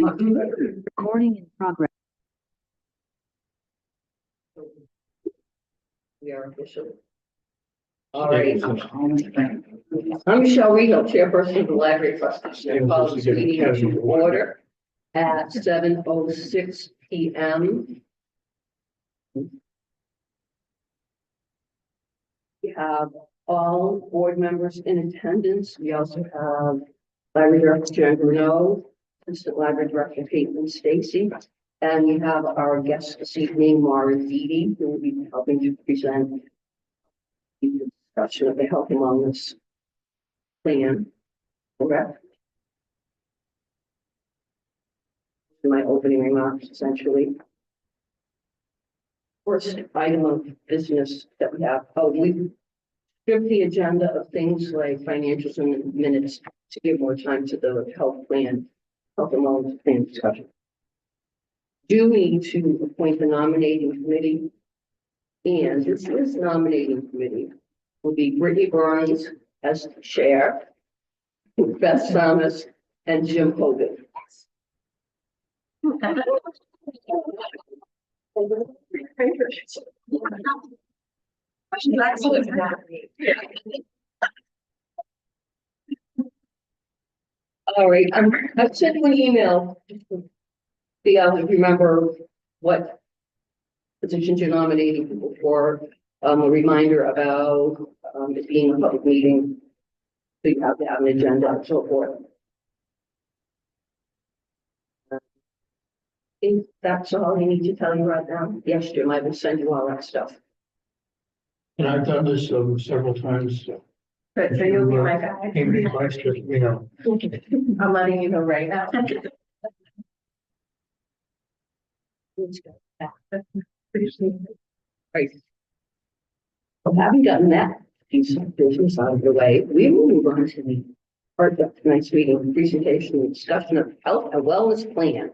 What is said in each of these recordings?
Recording in progress. We are official. All right. I'm Michelle Regal, Chairperson of the Library Trustees. I call this meeting to order at 7:06 p.m. We have all board members in attendance. We also have Library Director Jen Bruno, Assistant Library Director Caitlin Stacy, and we have our guest this evening, Maura Dede, who will be helping to present the discussion of the health and wellness plan. Correct? My opening remarks, essentially. First item of business that we have, we stripped the agenda of things like financials and minutes to give more time to the health and wellness plan discussion. Do need to appoint the nominating committee, and this nominating committee will be Brittany Burns as the chair, Beth Thomas, and Jim Hogan. All right, I've sent you an email. See, I remember what positions you're nominating people for. A reminder about it being a public meeting, so you have to have an agenda and so forth. If that's all I need to tell you right now. Yes, Jim, I will send you all that stuff. And I've done this several times. Good, so you'll be my guy. Amy likes to, you know. I'm letting you know right now. Right. Well, having gotten that piece of business out of the way, we will move on to the part of tonight's meeting, presentation and discussion of health and wellness plan.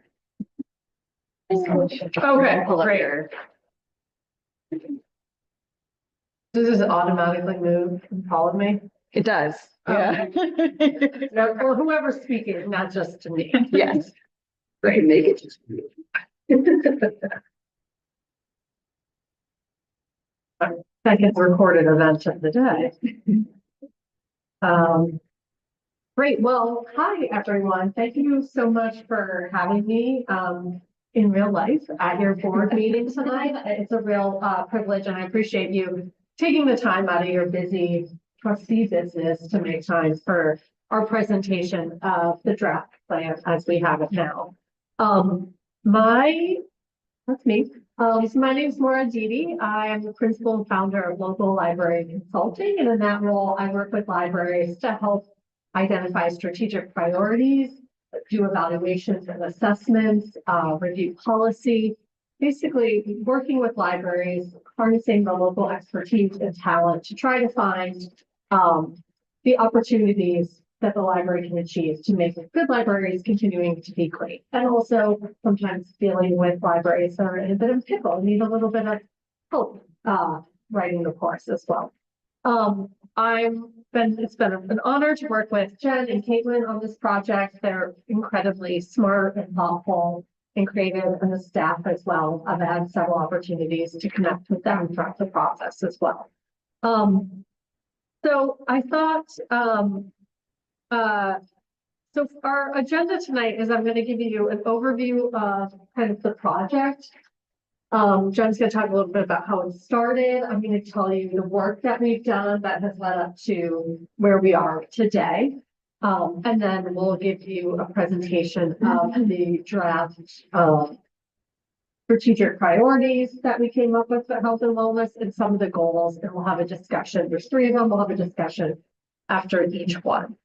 Okay, great. Does this automatically move and follow me? It does. Yeah. No, well, whoever's speaking, not just to me. Yes. I can make it just for you. Second recorded event of the day. Great. Well, hi, everyone. Thank you so much for having me in real life at your board meeting tonight. It's a real privilege, and I appreciate you taking the time out of your busy trustee business to make time for our presentation of the draft plan as we have it now. That's me. So my name is Maura Dede. I am the principal and founder of Local Library Consulting, and in that role, I work with libraries to help identify strategic priorities, do evaluations and assessments, review policy, basically working with libraries, harnessing the local expertise and talent to try to find the opportunities that the library can achieve to make good libraries continuing to be great. And also sometimes dealing with libraries that are in a bit of a pickle, need a little bit of help writing the course as well. It's been an honor to work with Jen and Caitlin on this project. They're incredibly smart and thoughtful and creative, and the staff as well. I've had several opportunities to connect with them throughout the process as well. So I thought, so our agenda tonight is I'm going to give you an overview of kind of the project. Jen's going to talk a little bit about how it started. I'm going to tell you the work that we've done that has led up to where we are today. And then we'll give you a presentation of the draft strategic priorities that we came up with for health and wellness and some of the goals, and we'll have a discussion. There's 3 of them. We'll have a discussion after each one.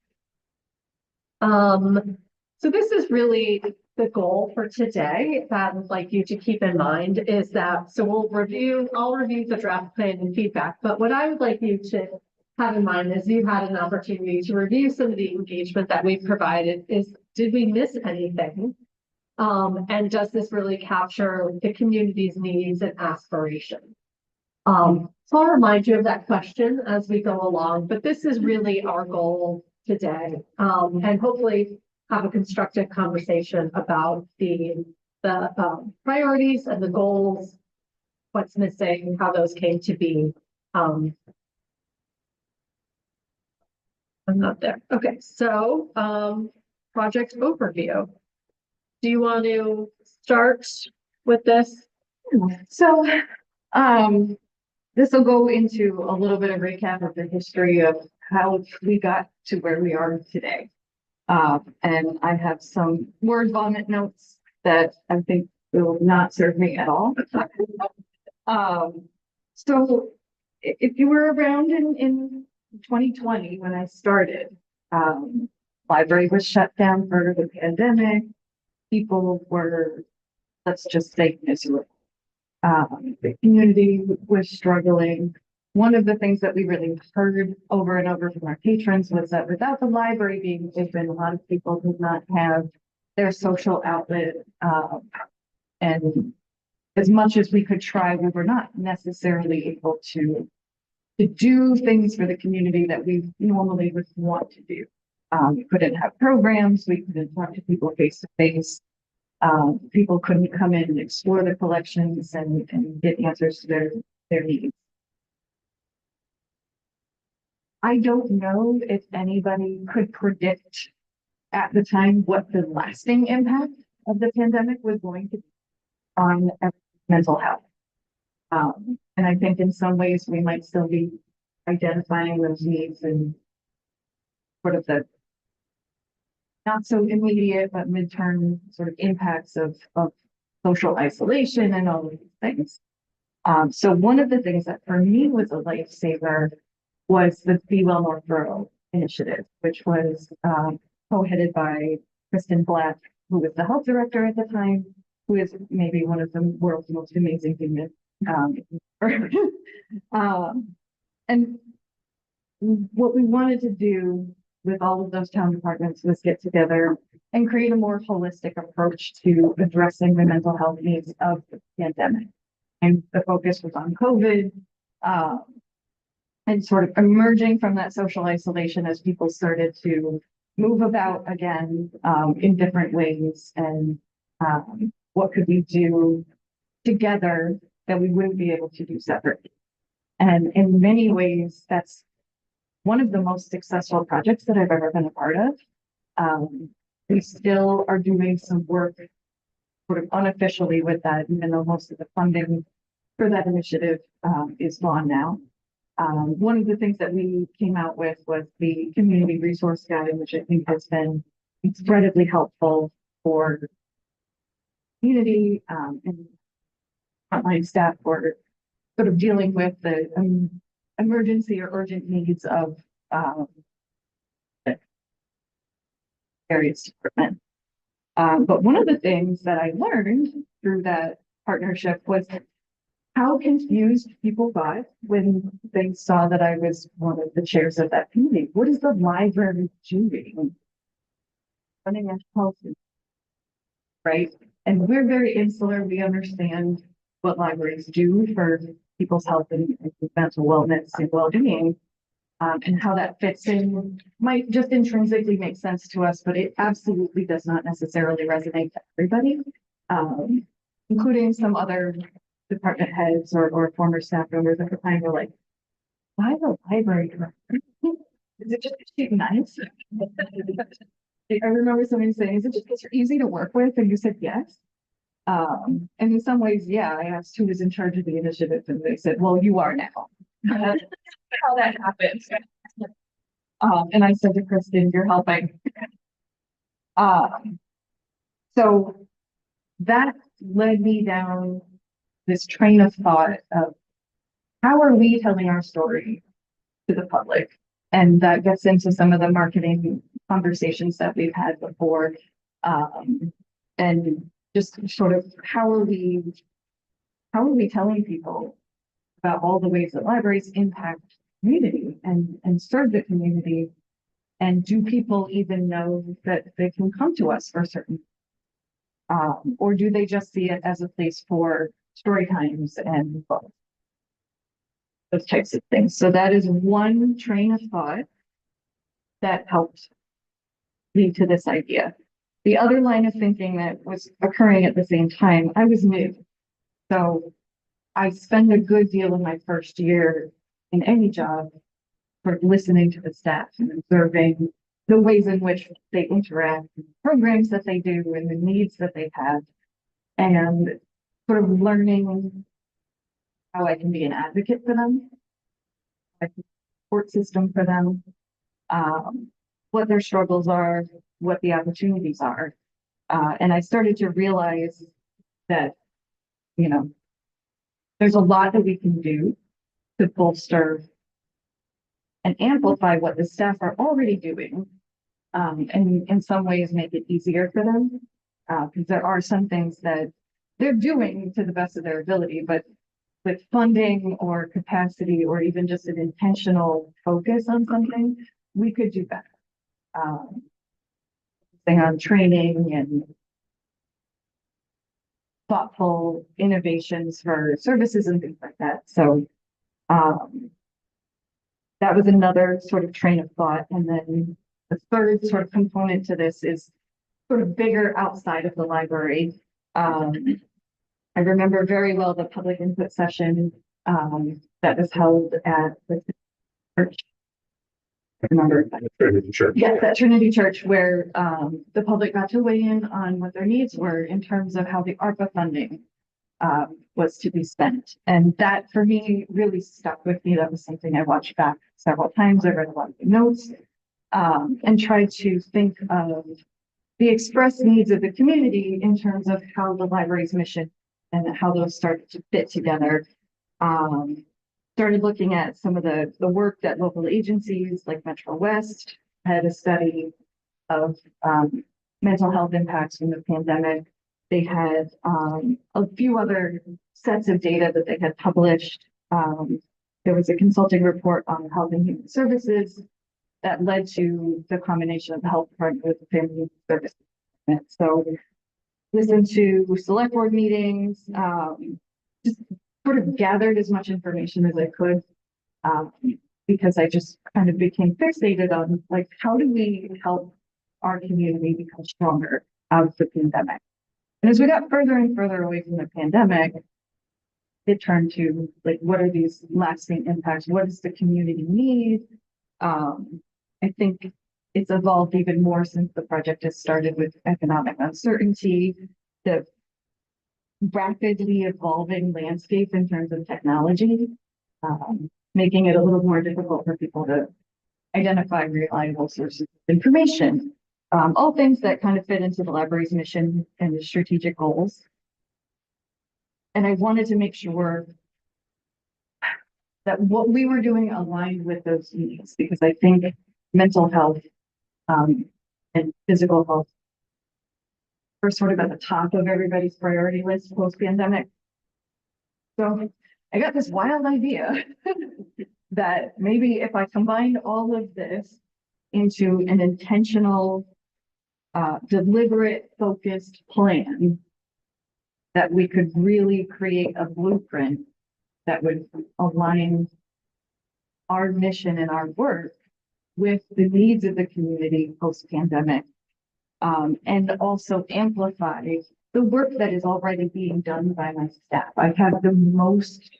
So this is really the goal for today that I'd like you to keep in mind is that, so I'll review the draft plan and feedback, but what I would like you to have in mind is you had an opportunity to review some of the engagement that we've provided is, did we miss anything? And does this really capture the community's needs and aspirations? So I'll remind you of that question as we go along, but this is really our goal today. And hopefully have a constructive conversation about the priorities and the goals, what's missing, how those came to be. I'm not there. Okay, so project overview. Do you want to start with this? So, this will go into a little bit of recap of the history of how we got to where we are today. And I have some word vomit notes that I think will not serve me at all. So if you were around in 2020 when I started, library was shut down for the pandemic. People were, let's just say, miserable. The community was struggling. One of the things that we really heard over and over from our patrons was that without the library being open, a lot of people did not have their social outlet. And as much as we could try, we were not necessarily able to do things for the community that we normally would want to do. We couldn't have programs, we couldn't talk to people face to face. People couldn't come in and explore the collections and get answers to their needs. I don't know if anybody could predict at the time what the lasting impact of the pandemic was going to be on mental health. And I think in some ways we might still be identifying those needs and sort of the not so immediate, but midterm sort of impacts of social isolation and all of these things. So one of the things that for me was a lifesaver was the Be Well Northborough initiative, which was co-headed by Kristen Black, who was the health director at the time, who is maybe one of the world's most amazing humans. And what we wanted to do with all of those town departments was get together and create a more holistic approach to addressing the mental health needs of the pandemic. And the focus was on COVID, and sort of emerging from that social isolation as people started to move about again, in different ways. And what could we do together that we wouldn't be able to do separately? And in many ways, that's one of the most successful projects that I've ever been a part of. We still are doing some work sort of unofficially with that, even though most of the funding for that initiative is gone now. One of the things that we came out with was the community resource guide, which I think has been incredibly helpful for community and frontline staff for sort of dealing with the emergency or urgent needs of various departments. But one of the things that I learned through that partnership was how confused people got when they saw that I was one of the chairs of that committee. What is the library doing? Running a health, right? And we're very insular. We understand what libraries do for people's health and mental wellness and well-being, and how that fits in might just intrinsically make sense to us, but it absolutely does not necessarily resonate to everybody, including some other department heads or former staff members at the time were like, why the library director? Is it just because she's nice? I remember somebody saying, is it just because you're easy to work with? And you said yes. And in some ways, yeah, I asked who was in charge of the initiative, and they said, well, you are now. How that happened. And I said to Kristen, you're helping. So that led me down this train of thought of how are we telling our story to the public? And that gets into some of the marketing conversations that we've had before. And just sort of how are we telling people about all the ways that libraries impact community and serve the community? And do people even know that they can come to us for certain, or do they just see it as a place for story times and those types of things? So that is one train of thought that helped lead to this idea. The other line of thinking that was occurring at the same time, I was new. So I spent a good deal of my first year in any job sort of listening to the staff and observing the ways in which they interact, programs that they do, and the needs that they have, and sort of learning how I can be an advocate for them, a support system for them, what their struggles are, what the opportunities are. And I started to realize that, you know, there's a lot that we can do to bolster and amplify what the staff are already doing, and in some ways make it easier for them. Because there are some things that they're doing to the best of their ability, but with funding or capacity or even just an intentional focus on something, we could do better. Thing on training and thoughtful innovations for services and things like that. So that was another sort of train of thought. And then the third sort of component to this is sort of bigger outside of the library. I remember very well the public input session that was held at the church. I remember. Trinity Church. Yes, at Trinity Church, where the public got to weigh in on what their needs were in terms of how the ARPA funding was to be spent. And that for me really stuck with me. That was something I watched back several times. I read a lot of the notes and tried to think of the express needs of the community in terms of how the library's mission and how those started to fit together. Started looking at some of the work that local agencies like Metro West had a study of mental health impacts from the pandemic. They had a few other sets of data that they had published. There was a consulting report on health and human services that led to the combination of the health department with the family service department. So listen to select board meetings, just sort of gathered as much information as I could, because I just kind of became fixated on like, how do we help our community become stronger out of the pandemic? And as we got further and further away from the pandemic, it turned to like, what are these lasting impacts? What does the community need? I think it's evolved even more since the project has started with economic uncertainty, the rapidly evolving landscape in terms of technology, making it a little more difficult for people to identify reliable sources of information. All things that kind of fit into the library's mission and the strategic goals. And I wanted to make sure that what we were doing aligned with those needs, because I think mental health and physical health are sort of at the top of everybody's priority list post-pandemic. So I got this wild idea that maybe if I combined all of this into an intentional, deliberate, focused plan, that we could really create a blueprint that would align our mission and our work with the needs of the community post-pandemic, and also amplify the work that is already being done by my staff. I have the most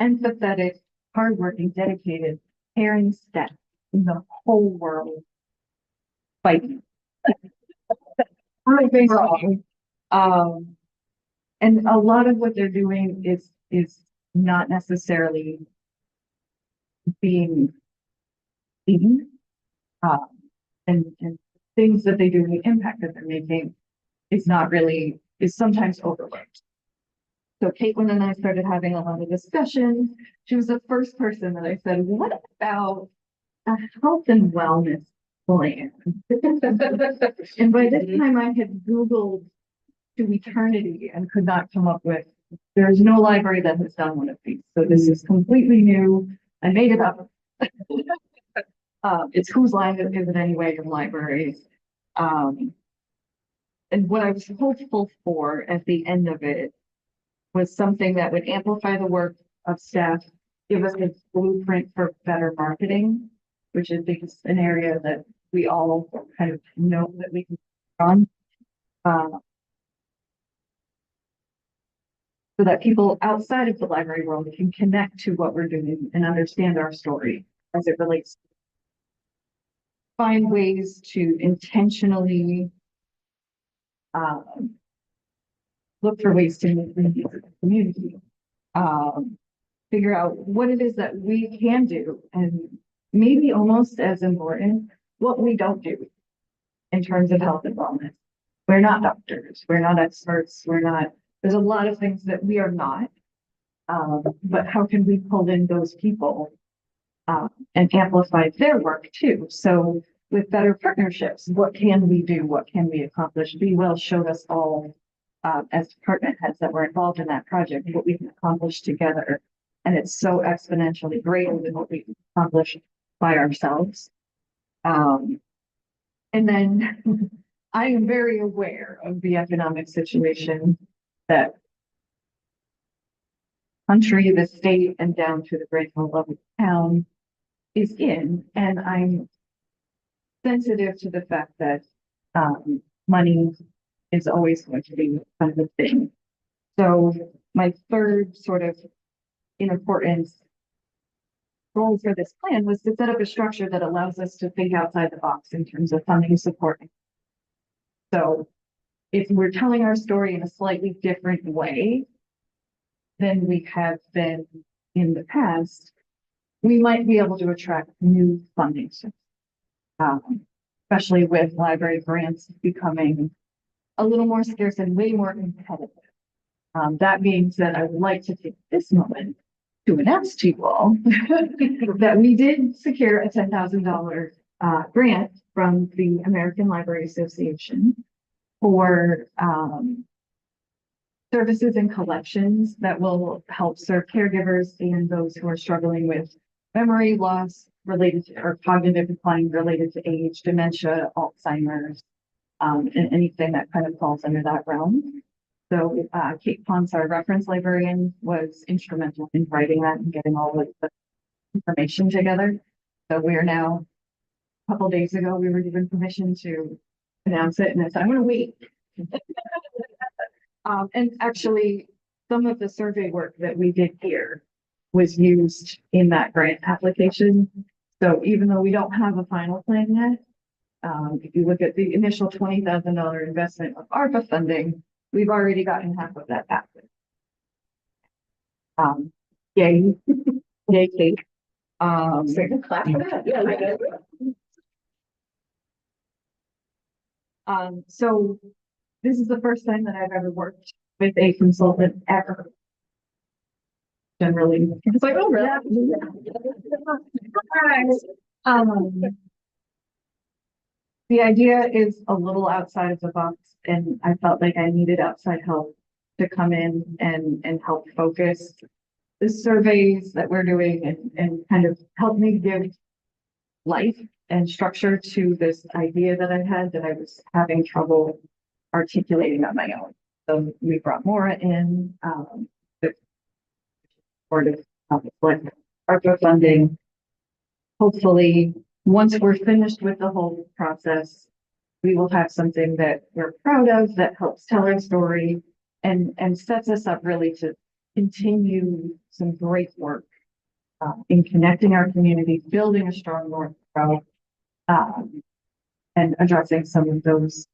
empathetic, hardworking, dedicated, caring staff in the whole world fighting. Everything wrong. And a lot of what they're doing is not necessarily being seen, and things that they do and the impact that they're making is sometimes overlooked. So Caitlin and I started having a lot of discussions. She was the first person that I said, what about a health and wellness plan? And by this time I had Googled to eternity and could not come up with, there's no library that has done one of these. So this is completely new. I made it up. It's whose line is it anyway in libraries. And what I was hopeful for at the end of it was something that would amplify the work of staff, give us a blueprint for better marketing, which is an area that we all kind of know that we can on. Uh, so that people outside of the library world can connect to what we're doing and understand our story as it relates. Find ways to intentionally look for ways to make the community. Figure out what it is that we can do, and maybe almost as important, what we don't do in terms of health and wellness. We're not doctors, we're not experts, there's a lot of things that we are not. But how can we pull in those people and amplify their work too? So with better partnerships, what can we do? What can we accomplish? Be Well showed us all as department heads that were involved in that project, what we can accomplish together. And it's so exponentially greater than what we can accomplish by ourselves. And then I am very aware of the economic situation that country, the state, and down to the regional level town is in. And I'm sensitive to the fact that money is always going to be kind of a thing. So my third sort of in importance goal for this plan was to set up a structure that allows us to think outside the box in terms of funding support. So if we're telling our story in a slightly different way than we have been in the past, we might be able to attract new funding sources, especially with library grants becoming a little more scarce and way more competitive. That means that I would like to take this moment to announce to you all that we did secure a $10,000 grant from the American Library Association for services and collections that will help serve caregivers and those who are struggling with memory loss related to, or cognitive decline related to age, dementia, Alzheimer's, and anything that kind of falls under that realm. So Kate Ponce, our reference librarian, was instrumental in writing that and getting all of the information together. So we are now, a couple days ago, we were given permission to announce it, and I said, I'm going to wait. And actually, some of the survey work that we did here was used in that grant application. So even though we don't have a final plan yet, if you look at the initial $20,000 investment of ARPA funding, we've already gotten half of that back. Yay, yay, Kate. Clap for that. Yeah, we got it. So this is the first time that I've ever worked with a consultant ever. Generally, it's like, oh, really? The idea is a little outside of the box, and I felt like I needed outside help to come in and help focus the surveys that we're doing and kind of help me give life and structure to this idea that I had that I was having trouble articulating on my own. So we brought Maura in, the sort of like ARPA funding. Hopefully, once we're finished with the whole process, we will have something that we're proud of that helps tell our story and sets us up really to continue some great work in connecting our community, building a strong North Pro, and addressing some of those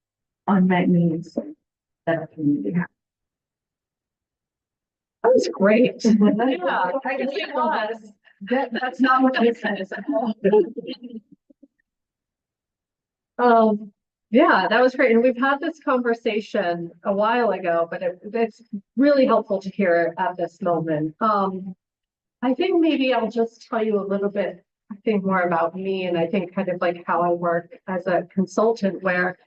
unmet needs that our community has. That was great. Yeah, I guess it was. That's not what it says. Yeah, that was great. And we've had this conversation a while ago, but it's really helpful to hear at this moment. I think maybe I'll just tell you a little bit, I think more about me, and I think kind of like how I work as a consultant, where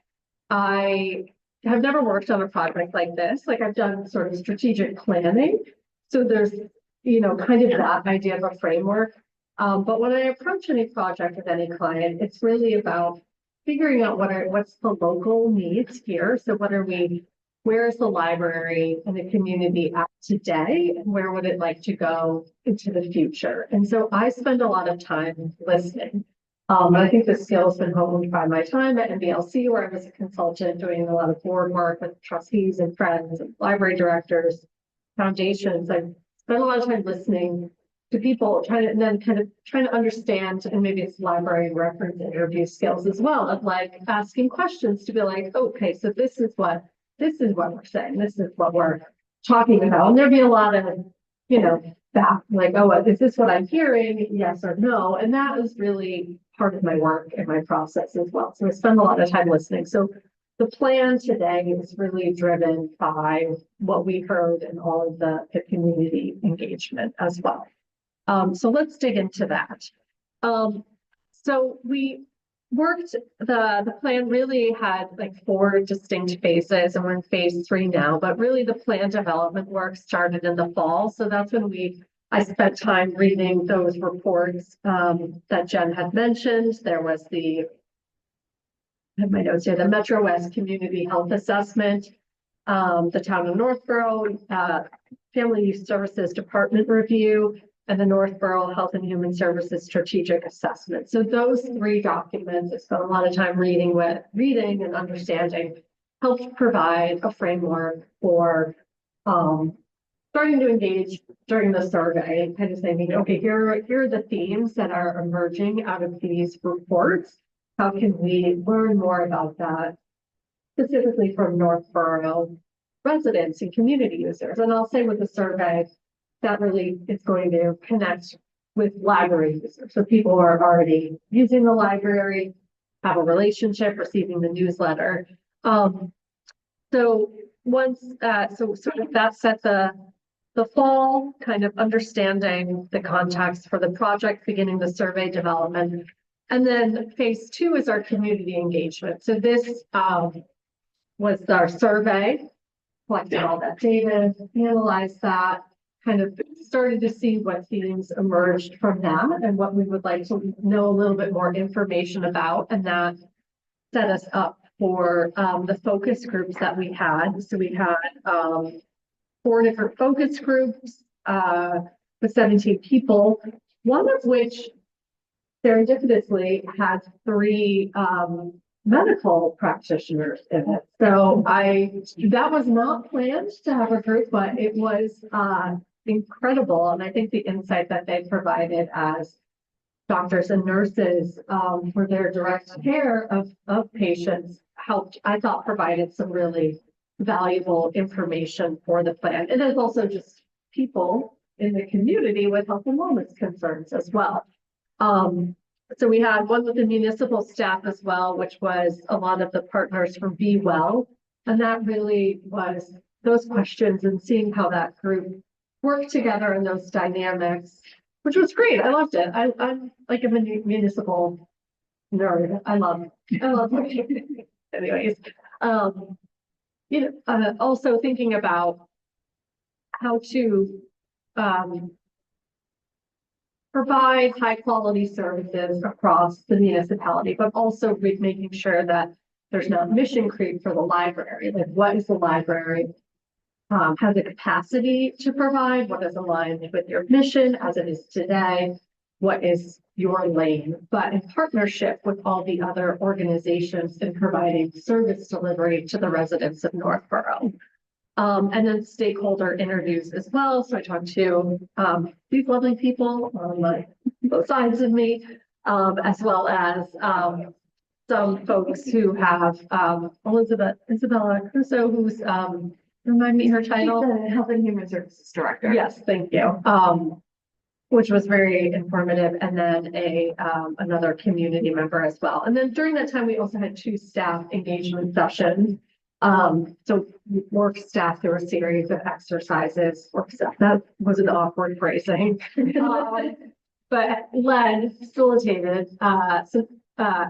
I have never worked on a project like this. Like I've done sort of strategic planning. So there's, kind of that idea of a framework. But when I approach any project with any client, it's really about figuring out what's the local needs here. So where is the library and the community at today? And where would it like to go into the future? And so I spend a lot of time listening. And I think this skill has been honed by my time at NBLC, where I was a consultant doing a lot of board work with trustees and friends and library directors, foundations. I spent a lot of time listening to people, trying to, and then kind of trying to understand, and maybe it's library reference interview skills as well, of like asking questions to be like, okay, so this is what we're saying, this is what we're talking about. And there'd be a lot of, that, like, oh, is this what I'm hearing? Yes or no. And that is really part of my work and my process as well. So I spend a lot of time listening. So the plan today is really driven by what we heard and all of the community engagement as well. So let's dig into that. So we worked, the plan really had like 4 distinct phases, and we're in phase 3 now, but really the plan development work started in the fall. So that's when I spent time reading those reports that Jen had mentioned. There was I have my notes here, the Metro West Community Health Assessment, the Town of Northborough Family Youth Services Department Review, and the Northborough Health and Human Services Strategic Assessment. So those 3 documents, I spent a lot of time reading and understanding, helped provide a framework for starting to engage during the survey and kind of saying, okay, here are the themes that are emerging out of these reports. How can we learn more about that, specifically from Northborough residents and community users? And I'll say with the survey, that really is going to connect with library users. So people who are already using the library, have a relationship, receiving the newsletter. So once, so sort of that set the fall, kind of understanding the context for the project, beginning the survey development. And then phase 2 is our community engagement. So this was our survey, collected all that data, analyzed that, kind of started to see what themes emerged from that and what we would like to know a little bit more information about. And that set us up for the focus groups that we had. So we had 4 different focus groups with 17 people, one of which serendipitously had 3 medical practitioners in it. So that was not planned to have a group, but it was incredible. And I think the insight that they provided as doctors and nurses for their direct care of patients helped, I thought, provided some really valuable information for the plan. And there's also just people in the community with health and wellness concerns as well. So we had one with the municipal staff as well, which was a lot of the partners from Be Well. And that really was those questions and seeing how that group worked together in those dynamics, which was great. I loved it. I'm like a municipal nerd. I love anyways. Also thinking about how to provide high quality services across the municipality, but also making sure that there's not mission creep for the library. Like, what is the library have the capacity to provide? What is aligned with your mission as it is today? What is your lane? But in partnership with all the other organizations in providing service delivery to the residents of Northborough. And then stakeholder interviews as well. So I talked to these lovely people on both sides of me, as well as some folks who have Isabella Crusoe, who's remind me her title. She's the Health and Human Services Director. Yes, thank you. Which was very informative, and then another community member as well. And then during that time, we also had 2 staff engagement sessions. So work staff through a series of exercises, that was an awkward phrasing, but facilitated some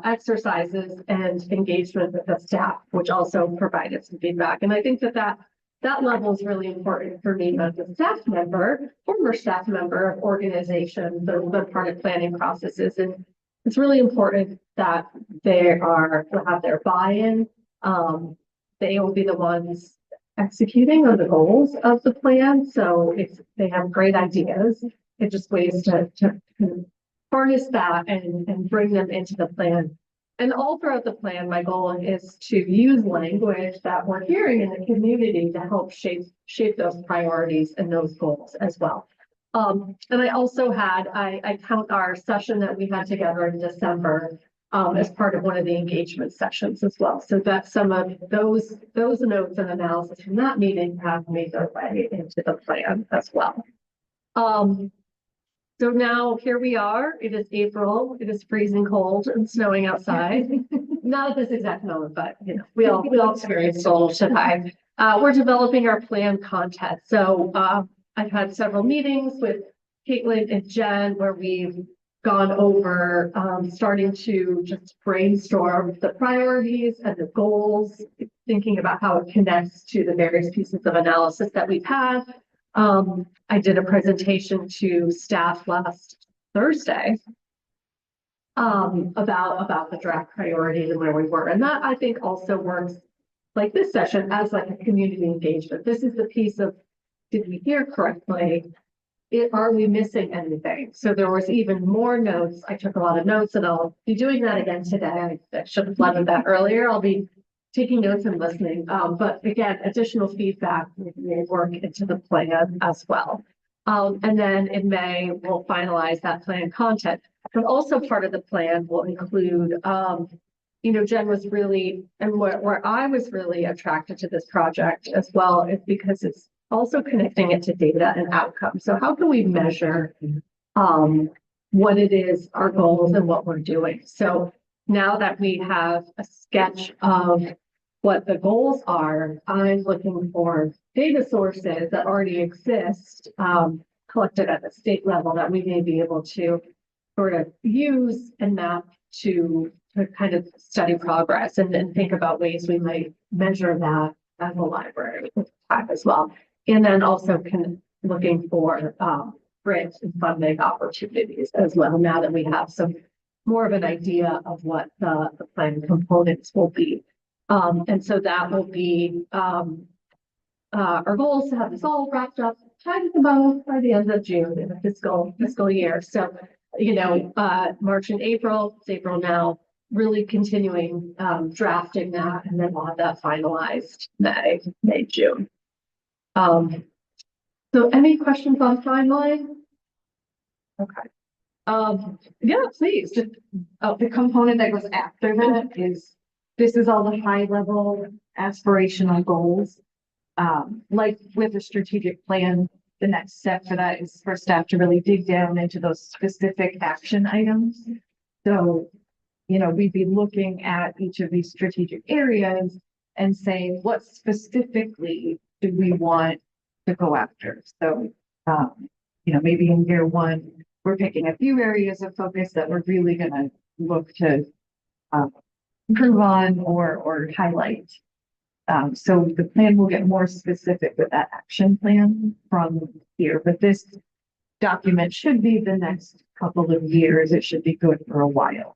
exercises and engagement with the staff, which also provided some feedback. And I think that level is really important for me as a staff member, former staff member of organizations that have been part of planning processes. And it's really important that they will have their buy-in. They will be the ones executing on the goals of the plan. So if they have great ideas, it's just ways to harness that and bring them into the plan. And all throughout the plan, my goal is to use language that we're hearing in the community to help shape those priorities and those goals as well. And I also I count our session that we had together in December as part of one of the engagement sessions as well. So that some of those notes and analysis from that meeting have made their way into the plan as well. So now here we are. It is April. It is freezing cold and snowing outside. Not at this exact moment, but you know, we all experience a little today. We're developing our plan content. So I've had several meetings with Caitlin and Jen where we've gone over starting to just brainstorm the priorities and the goals, thinking about how it connects to the various pieces of analysis that we've had. I did a presentation to staff last Thursday about the draft priorities and where we were. And that I think also works like this session as like a community engagement. This is the piece of, did we hear correctly? Are we missing anything? So there was even more notes. I took a lot of notes and I'll be doing that again today. I should have led with that earlier. I'll be taking notes and listening. But again, additional feedback will work into the plan as well. And then in May, we'll finalize that plan content. But also part of the plan will include, you know, Jen was really, and where I was really attracted to this project as well is because it's also connecting it to data and outcomes. So how can we measure what it is, our goals and what we're doing? So now that we have a sketch of what the goals are, I'm looking for data sources that already exist, collected at the state level that we may be able to sort of use and map to kind of study progress and then think about ways we might measure that as a library as well. And then also looking for grant and funding opportunities as well, now that we have some more of an idea of what the plan components will be. And so that will be our goal is to have this all wrapped up kind of about by the end of June in the fiscal year. So, you know, March and April, it's April now, really continuing drafting that, and then we'll have that finalized May, June. So any questions on timeline? Okay. Yeah, please. Just the component that goes after that is this is all the high level aspirational goals. Like with a strategic plan, the next step for that is for staff to really dig down into those specific action items. So, you know, we'd be looking at each of these strategic areas and saying, what specifically do we want to go after? So, you know, maybe in year one, we're picking a few areas of focus that we're really going to look to improve on or highlight. So the plan will get more specific with that action plan from here, but this document should be the next couple of years. It should be good for a while.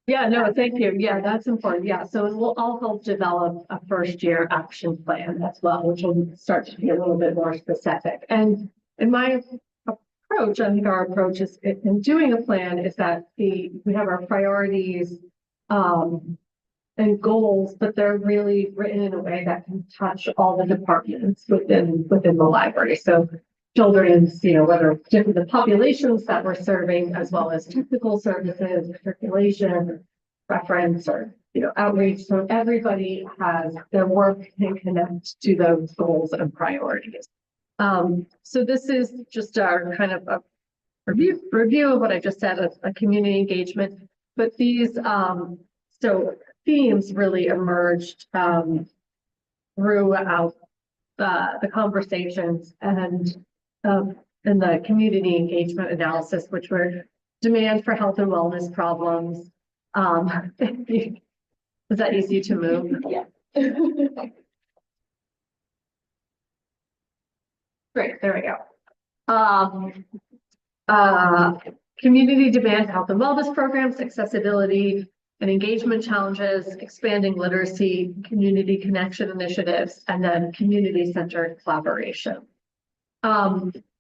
Yeah, no, thank you. Yeah, that's important. Yeah, so I'll help develop a first year action plan as well, which will start to be a little bit more specific. And in my approach, I think our approach is in doing a plan is that we have our priorities and goals, but they're really written in a way that can touch all the departments within the library. So children's, you know, whether different the populations that we're serving, as well as technical services, circulation, reference, or, you know, outreach. So everybody has their work can connect to those goals and priorities. So this is just our kind of a review of what I just said, a community engagement. But these so themes really emerged throughout the conversations and the community engagement analysis, which were demand for health and wellness problems. Is that easy to move? Yeah. Great, there we go. Community demand health and wellness programs, accessibility and engagement challenges, expanding literacy, community connection initiatives, and then community-centered collaboration.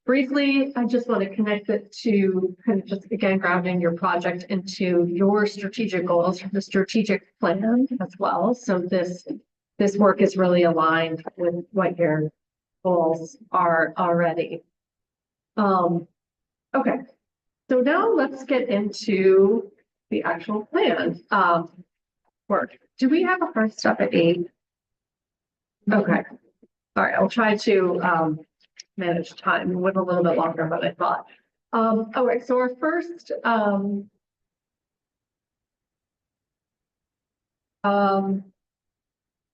briefly, I just want to connect it to kind of just again grounding your project into your strategic goals from the strategic plan as well. So this work is really aligned with what your goals are already. Okay, so now let's get into the actual plan work. Do we have a hard stop at 8? Okay. All right, I'll try to manage time. We went a little bit longer than I thought. All right, so our first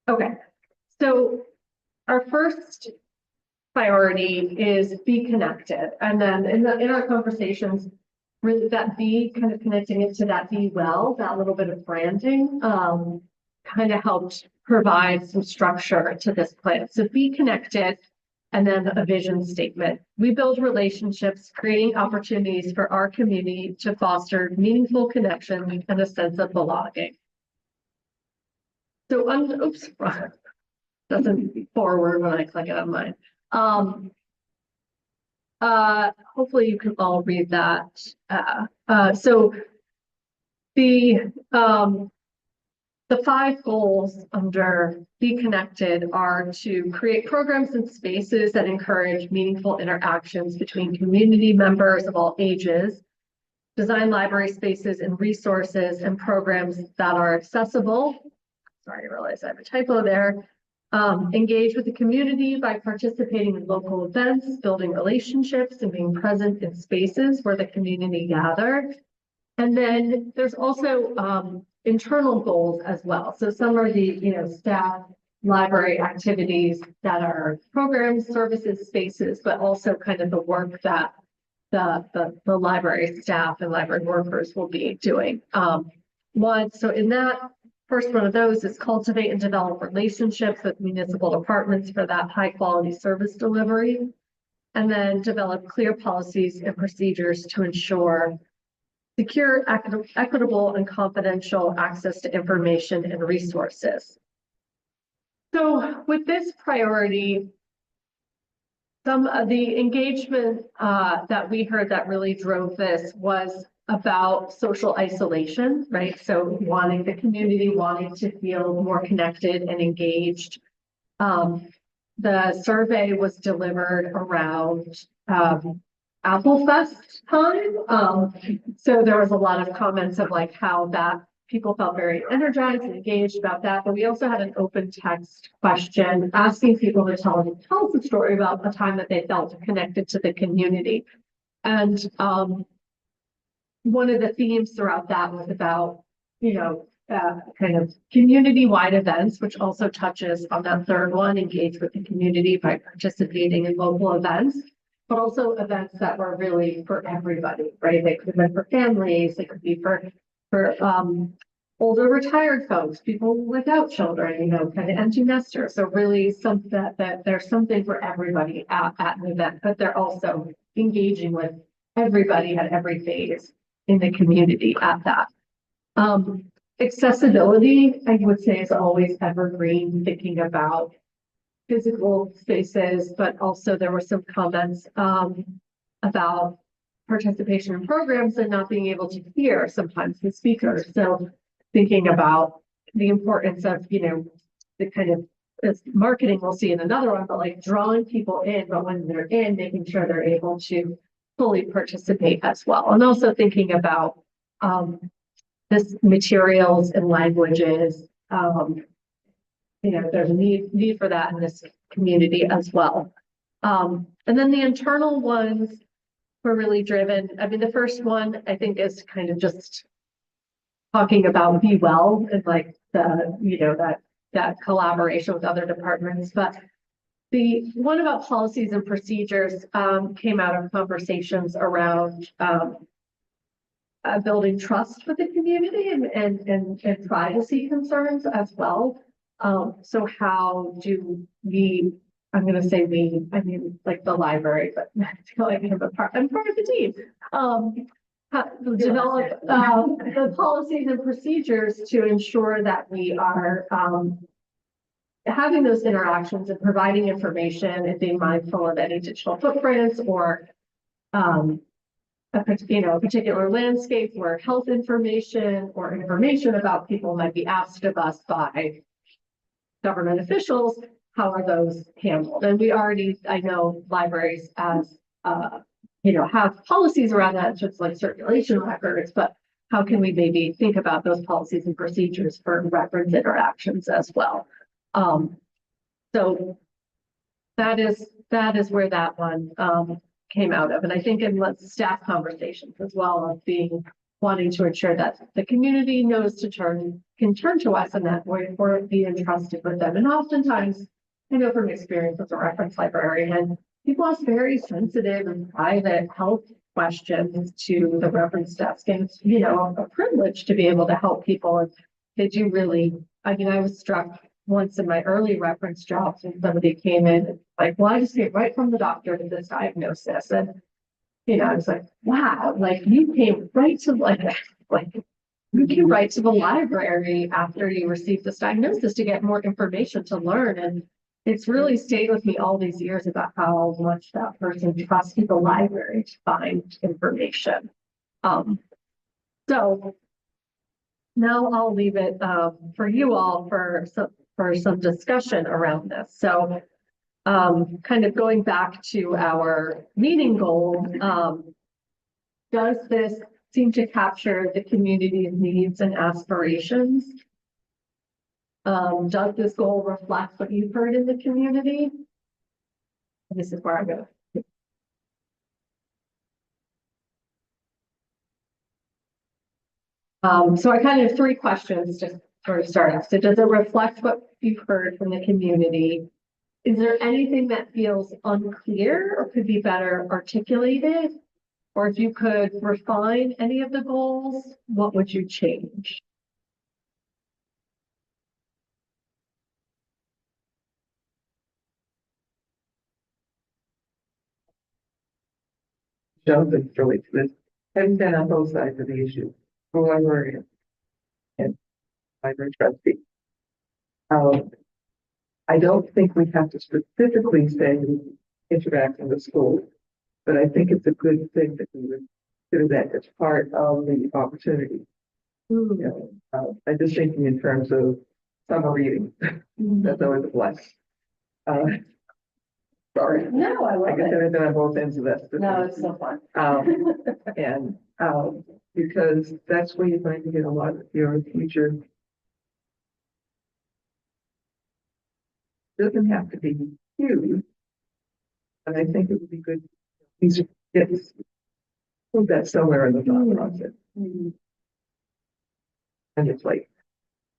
okay, so our first priority is be connected, and then in our conversations, really that be kind of connecting it to that be well, that little bit of branding, kind of helped provide some structure to this plan. So be connected, and then a vision statement. We build relationships, creating opportunities for our community to foster meaningful connection and a sense of belonging. So, oops, doesn't forward when I click it on mine. Hopefully you can all read that. So the 5 goals under Be Connected are to create programs and spaces that encourage meaningful interactions between community members of all ages, design library spaces and resources and programs that are accessible. Sorry, I realized I have a typo there. Engage with the community by participating in local events, building relationships, and being present in spaces where the community gather. And then there's also internal goals as well. So some are the staff library activities that are programs, services, spaces, but also kind of the work that the library staff and library workers will be doing. So in that first one of those is cultivate and develop relationships with municipal departments for that high quality service delivery, and then develop clear policies and procedures to ensure secure, equitable, and confidential access to information and resources. So with this priority, some of the engagement that we heard that really drove this was about social isolation, right? So wanting the community, wanting to feel more connected and engaged. The survey was delivered around Apple Fest time. So there was a lot of comments of like how that people felt very energized and engaged about that. But we also had an open text question asking people to tell us a story about a time that they felt connected to the community. And one of the themes throughout that was about, kind of community-wide events, which also touches on that third one, engage with the community by participating in local events, but also events that were really for everybody, right? They could have been for families, they could be for older retired folks, people without children, kind of empty nesters. So really something that there's something for everybody at an event, but they're also engaging with everybody at every phase in the community at that. Accessibility, I would say, is always evergreen, thinking about physical spaces, but also there were some comments about participation in programs and not being able to hear sometimes the speakers. So thinking about the importance of, the kind of this marketing we'll see in another one, but like drawing people in, but when they're in, making sure they're able to fully participate as well. And also thinking about this materials and languages, there's a need for that in this community as well. And then the internal ones were really driven. I mean, the first one I think is kind of just talking about be well and like that collaboration with other departments. But the one about policies and procedures came out of conversations around building trust with the community and privacy concerns as well. So how do we, I'm going to say we, I mean, like the library, but I feel like I'm part of the team. Develop the policies and procedures to ensure that we are having those interactions and providing information and being mindful of any digital footprints or a particular landscape where health information or information about people might be asked of us by government officials. How are those handled? And we already, I know libraries as, have policies around that, just like circulation records, but how can we maybe think about those policies and procedures for reference interactions as well? So that is where that one came out of. And I think in staff conversations as well of wanting to ensure that the community knows can turn to us in that way or be entrusted with them. And oftentimes, I know from experience as a reference librarian, people ask very sensitive and private health questions to the reference desk. And it's, a privilege to be able to help people. And they do really, I was struck once in my early reference jobs when somebody came in like, well, I just came right from the doctor to this diagnosis. And, I was like, wow, like you came right to you came right to the library after you received this diagnosis to get more information to learn. And it's really stayed with me all these years about how much that person trusted the library to find information. So now I'll leave it for you all for some discussion around this. So kind of going back to our meeting goal, does this seem to capture the community's needs and aspirations? Does this goal reflect what you've heard in the community? This is where I go. So I kind of have three questions just sort of start off. So does it reflect what you've heard from the community? Is there anything that feels unclear or could be better articulated? Or if you could refine any of the goals, what would you change? Jonathan relates to this, having been on both sides of the issue, for librarian and library trustee. I don't think we have to specifically say interacting with schools, but I think it's a good thing that we would consider that as part of the opportunity. I'm just thinking in terms of summer reading. That's always a plus. Sorry. No, I love I guess it. I've been on both ends of this. No, it's so fun. And because that's where you're going to get a lot of your future. Doesn't have to be huge, but I think it would be good. These it's put that somewhere in the thought process. And it's like,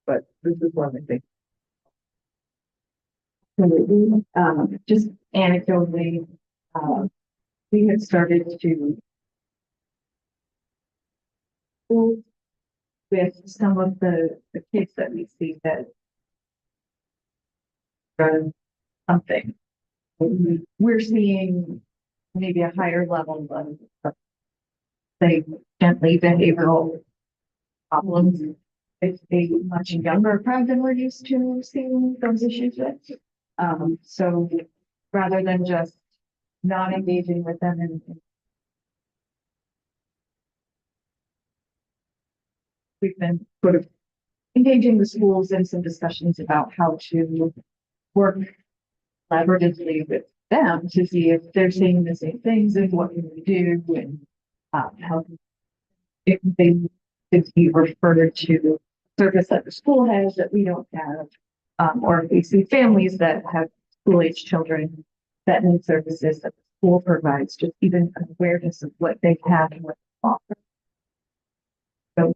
but this is one I think. Just anecdotally, we had started to with some of the kids that we see that something. We're seeing maybe a higher level of say gently behavioral problems. It's a much younger crowd than we're used to seeing those issues with. So rather than just not engaging with them and we've been sort of engaging the schools in some discussions about how to work collaboratively with them to see if they're seeing the same things and what can we do and how if they could be referred to service that the school has that we don't have, or if we see families that have school-age children that need services that the school provides, just even an awareness of what they have and what they offer. So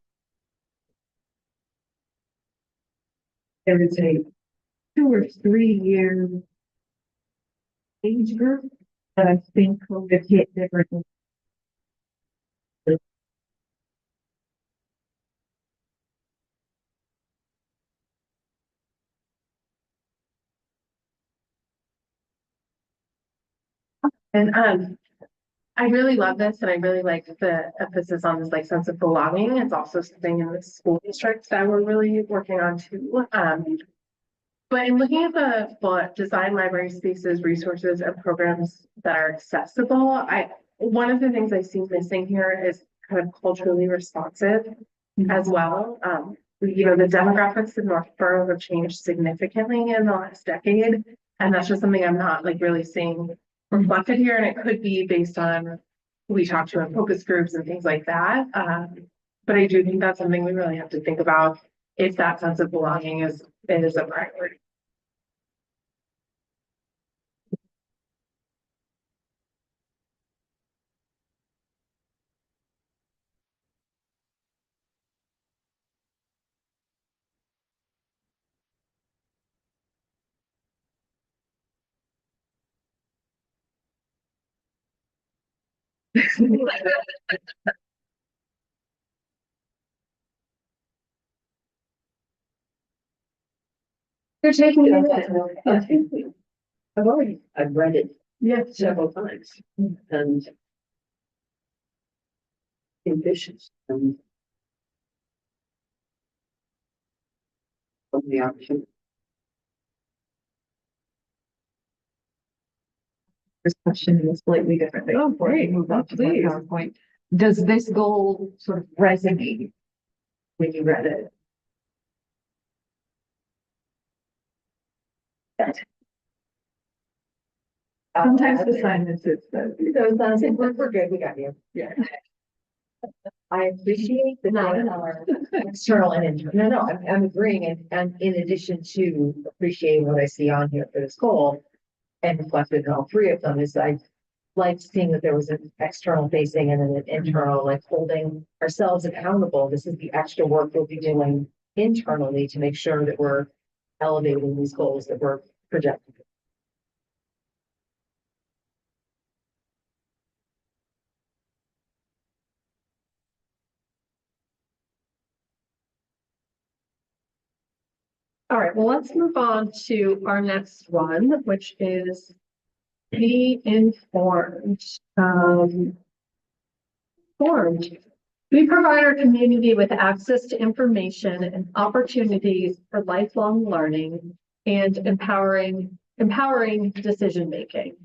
there is a 2 or 3 year age group that I think COVID hit differently. And I really love this and I really like the emphasis on this like sense of belonging. It's also something in the school district that we're really working on too. But in looking at the bullet, design library spaces, resources, and programs that are accessible, one of the things I see missing here is kind of culturally responsive as well. The demographics in Northborough have changed significantly in the last decade, and that's just something I'm not like really seeing reflected here. And it could be based on who we talk to in focus groups and things like that. But I do think that's something we really have to think about if that sense of belonging is a priority. You're taking it. I think I've read it several times and ambitious and from the option. This question in a slightly different way. Oh, Before we great. move on to the Please. PowerPoint. Does this goal sort of resonate when you read it? Sometimes assignments is that. We're good, we got you. Yeah. I appreciate the nine hour external and internal. No, I'm agreeing. And in addition to appreciating what I see on here for this goal and reflected in all three of them is I like seeing that there was an external facing and an internal, like holding ourselves accountable. This is the extra work we'll be doing internally to make sure that we're elevating these goals that we're projecting. All right, well, let's move on to our next one, which is be informed. Informed. We provide our community with access to information and opportunities for lifelong learning and empowering decision making.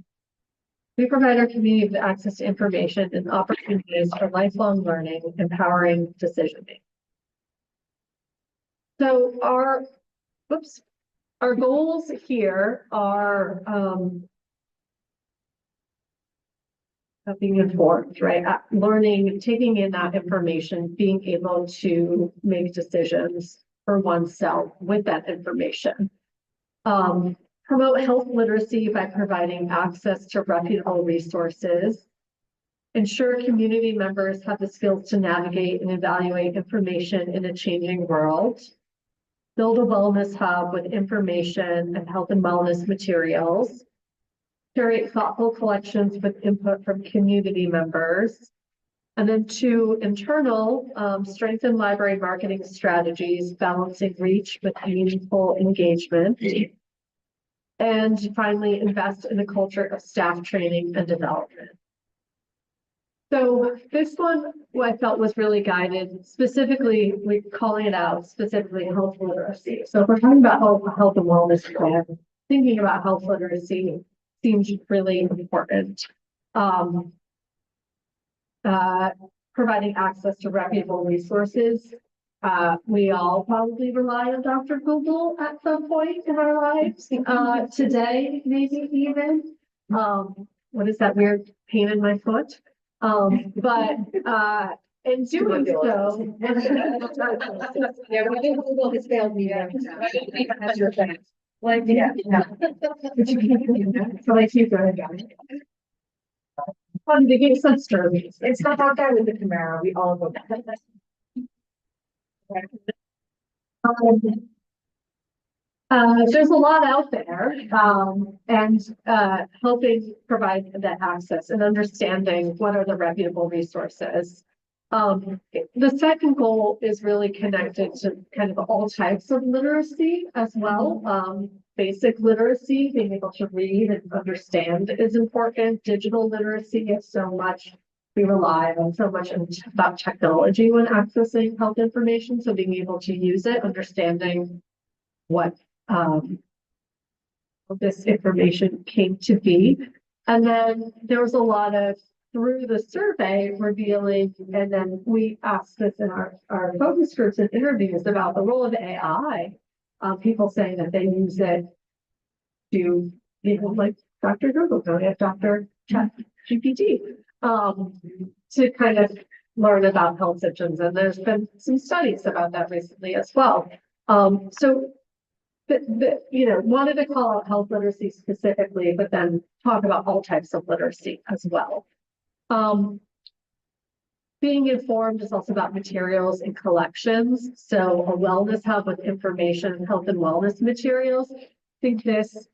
We provide our community with access to information and opportunities for lifelong learning, empowering decision making. So our goals here are being informed, right? Learning, taking in that information, being able to make decisions for oneself with that information. Promote health literacy by providing access to reputable resources. Ensure community members have the skills to navigate and evaluate information in a changing world. Build a wellness hub with information and health and wellness materials. Curate thoughtful collections with input from community members. And then 2, internal, strengthen library marketing strategies, balancing reach with meaningful engagement. And finally, invest in a culture of staff training and development. So this one, what I felt was really guided, specifically, we're calling it out, specifically health literacy. So if we're talking about health and wellness plan, thinking about health literacy seems really important. Providing access to reputable resources. We all probably rely on Dr. Google at some point in our lives. Today, maybe even. What is that weird pain in my foot? But in doing so, Yeah, but I think Google has failed me. That's your thing. like, yeah. But you can't do that. So like you go ahead, guys. Fun to get some stories. It's not that guy with the Camaro. We all go. There's a lot out there, and helping provide that access and understanding what are the reputable resources. The second goal is really connected to kind of all types of literacy as well. Basic literacy, being able to read and understand is important. Digital literacy is so much, we rely on so much about technology when accessing health information. So being able to use it, understanding what this information came to be. And then there was a lot of, through the survey revealing, and then we asked this in our focus groups and interviews about the role of AI. People saying that they use it to, like Dr. Google, go to Dr. Chat GPT, to kind of learn about health symptoms. And there's been some studies about that recently as well. So wanted to call out health literacy specifically, but then talk about all types of literacy as well. Being informed is also about materials and collections. So a wellness hub with information, health and wellness materials. I think this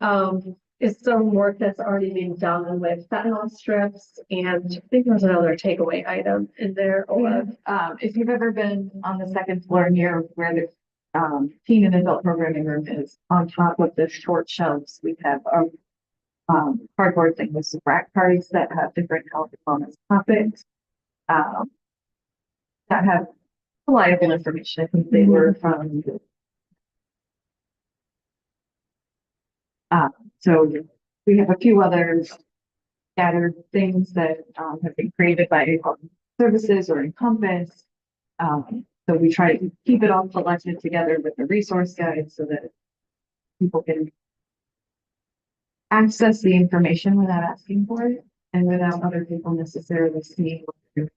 is some work that's already being done with fentanyl strips. And I think there's another takeaway item in there. Or If you've ever been on the second floor near where the teen and adult programming room is, on top of the short shelves, we have a cardboard thing with some rack cards that have different health and wellness topics that have reliable information. I think they were from so we have a few other scattered things that have been created by health services or Encompass. So we try to keep it all collected together with the resource guide so that people can access the information without asking for it and without other people necessarily seeing what they're doing.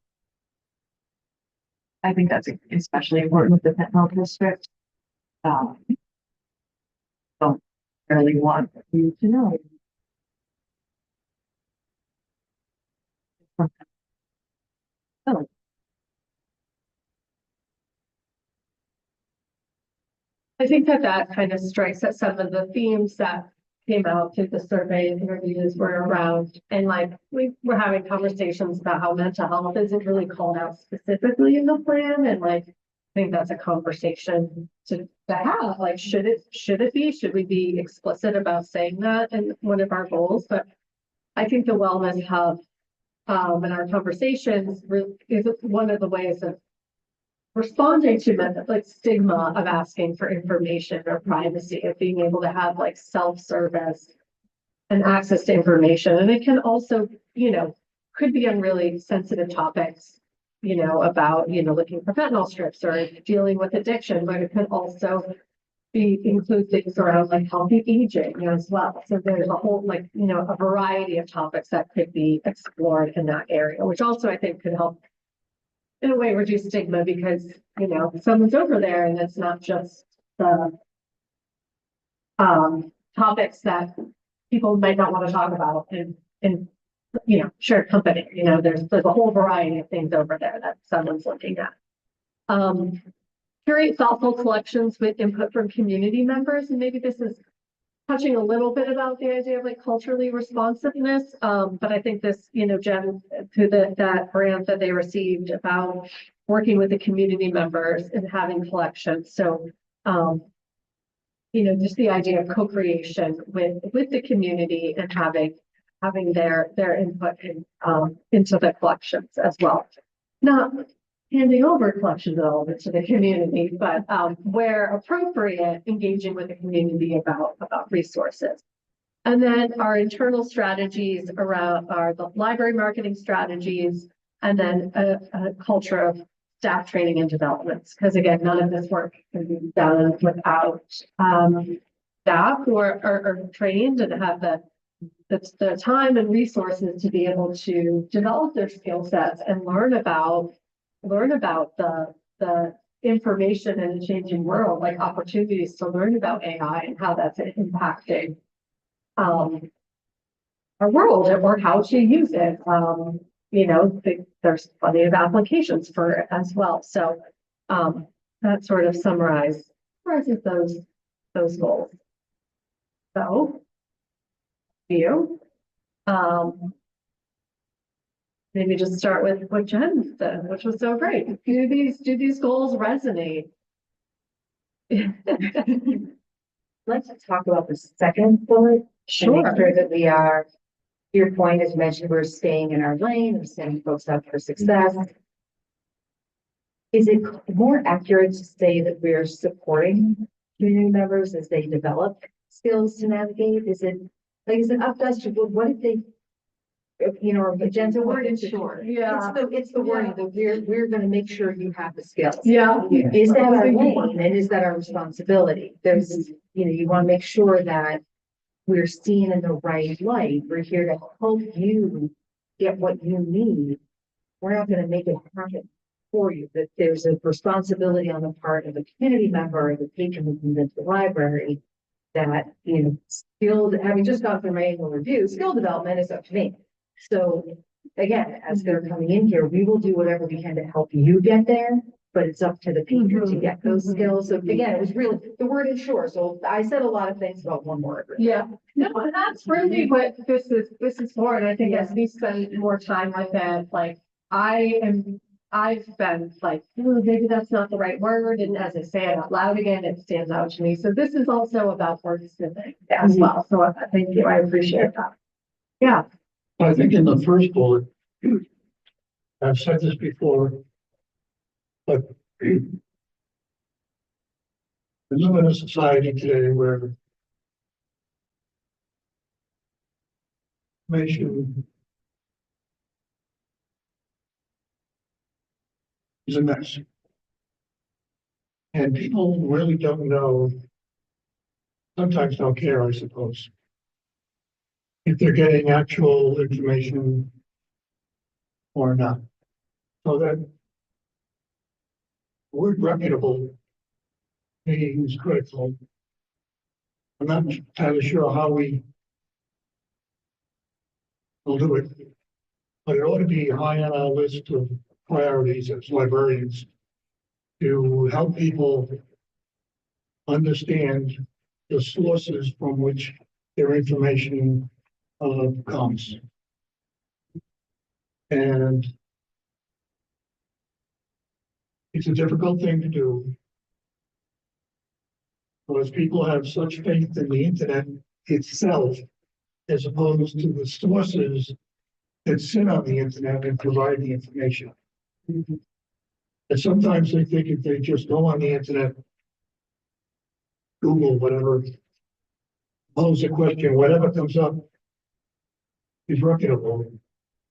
I think that's especially important with the fentanyl district. Don't really want you to know. Oh. I think that kind of strikes at some of the themes that came out through the survey and interviews were around. And like we were having conversations about how mental health isn't really called out specifically in the plan. And like, I think that's a conversation to have. Like, should it be? Should we be explicit about saying that in one of our goals? But I think the wellness hub in our conversations is one of the ways of responding to like stigma of asking for information or privacy, of being able to have like self-service and access to information. And it can also, could be on really sensitive topics, about, looking for fentanyl strips or dealing with addiction, but it could also include things around like healthy aging as well. So there's a whole, a variety of topics that could be explored in that area, which also I think could help in a way reduce stigma, because someone's over there and it's not just the topics that people might not want to talk about in shared company. There's a whole variety of things over there that someone's looking at. Curate thoughtful collections with input from community members, and maybe this is touching a little bit about the idea of like culturally responsiveness. But I think this, Jen, through that grant that they received about working with the community members and having collections. So, just the idea of co-creation with the community and having their input into the collections as well. Not handing over collections at all to the community, but where appropriate, engaging with the community about resources. And then our internal strategies around the library marketing strategies, and then a culture of staff training and developments. Because again, none of this work can be done without staff who are trained and have the time and resources to be able to develop their skill sets and learn about the information in a changing world, like opportunities to learn about AI and how that's impacting our world, or how to use it. There's plenty of applications for it as well. So that sort of summarizes those goals. So maybe just start with what Jen said, which was so great. Do these goals resonate? Let's talk about the second bullet. Sure. Make sure that we are, your point is mentioned, we're staying in our lane, we're setting folks up for success. Is it more accurate to say that we're supporting community members as they develop skills to navigate? Is it up to us to, what if they, agenda word ensure? Yeah. It's the wording that we're gonna make sure you have the skills. Yeah. Is that our lane and is that our responsibility? You want to make sure that we're seen in the right light. We're here to help you get what you need. We're not going to make it happen for you, that there's a responsibility on the part of the community member or the patron who comes into the library that, having just gone through my annual review, skill development is up to me. So again, as they're coming in here, we will do whatever we can to help you get there, but it's up to the patron to get those skills. So again, it was really the word ensure. So I said a lot of things about one word. Yeah, no, and that's really what this is for, and I think as we spend more time with it, like, I've been like, "Oh, maybe that's not the right word," and as I say it out loud again, it stands out to me. So this is also about wordsmithing as well, so thank you, I appreciate that. Yeah. I think in the first bullet, I've said this before, but we live in a society today where information is a mess. And people really don't know, sometimes don't care, I suppose, if they're getting actual information or not. So that word reputable is critical. I'm not entirely sure how we will do it, but it ought to be high on our list of priorities as librarians to help people understand the sources from which their information comes. And it's a difficult thing to do because people have such faith in the internet itself as opposed to the sources that sit on the internet and provide the information. And sometimes they think if they just go on the internet, Google, whatever, pose a question, whatever comes up is reputable.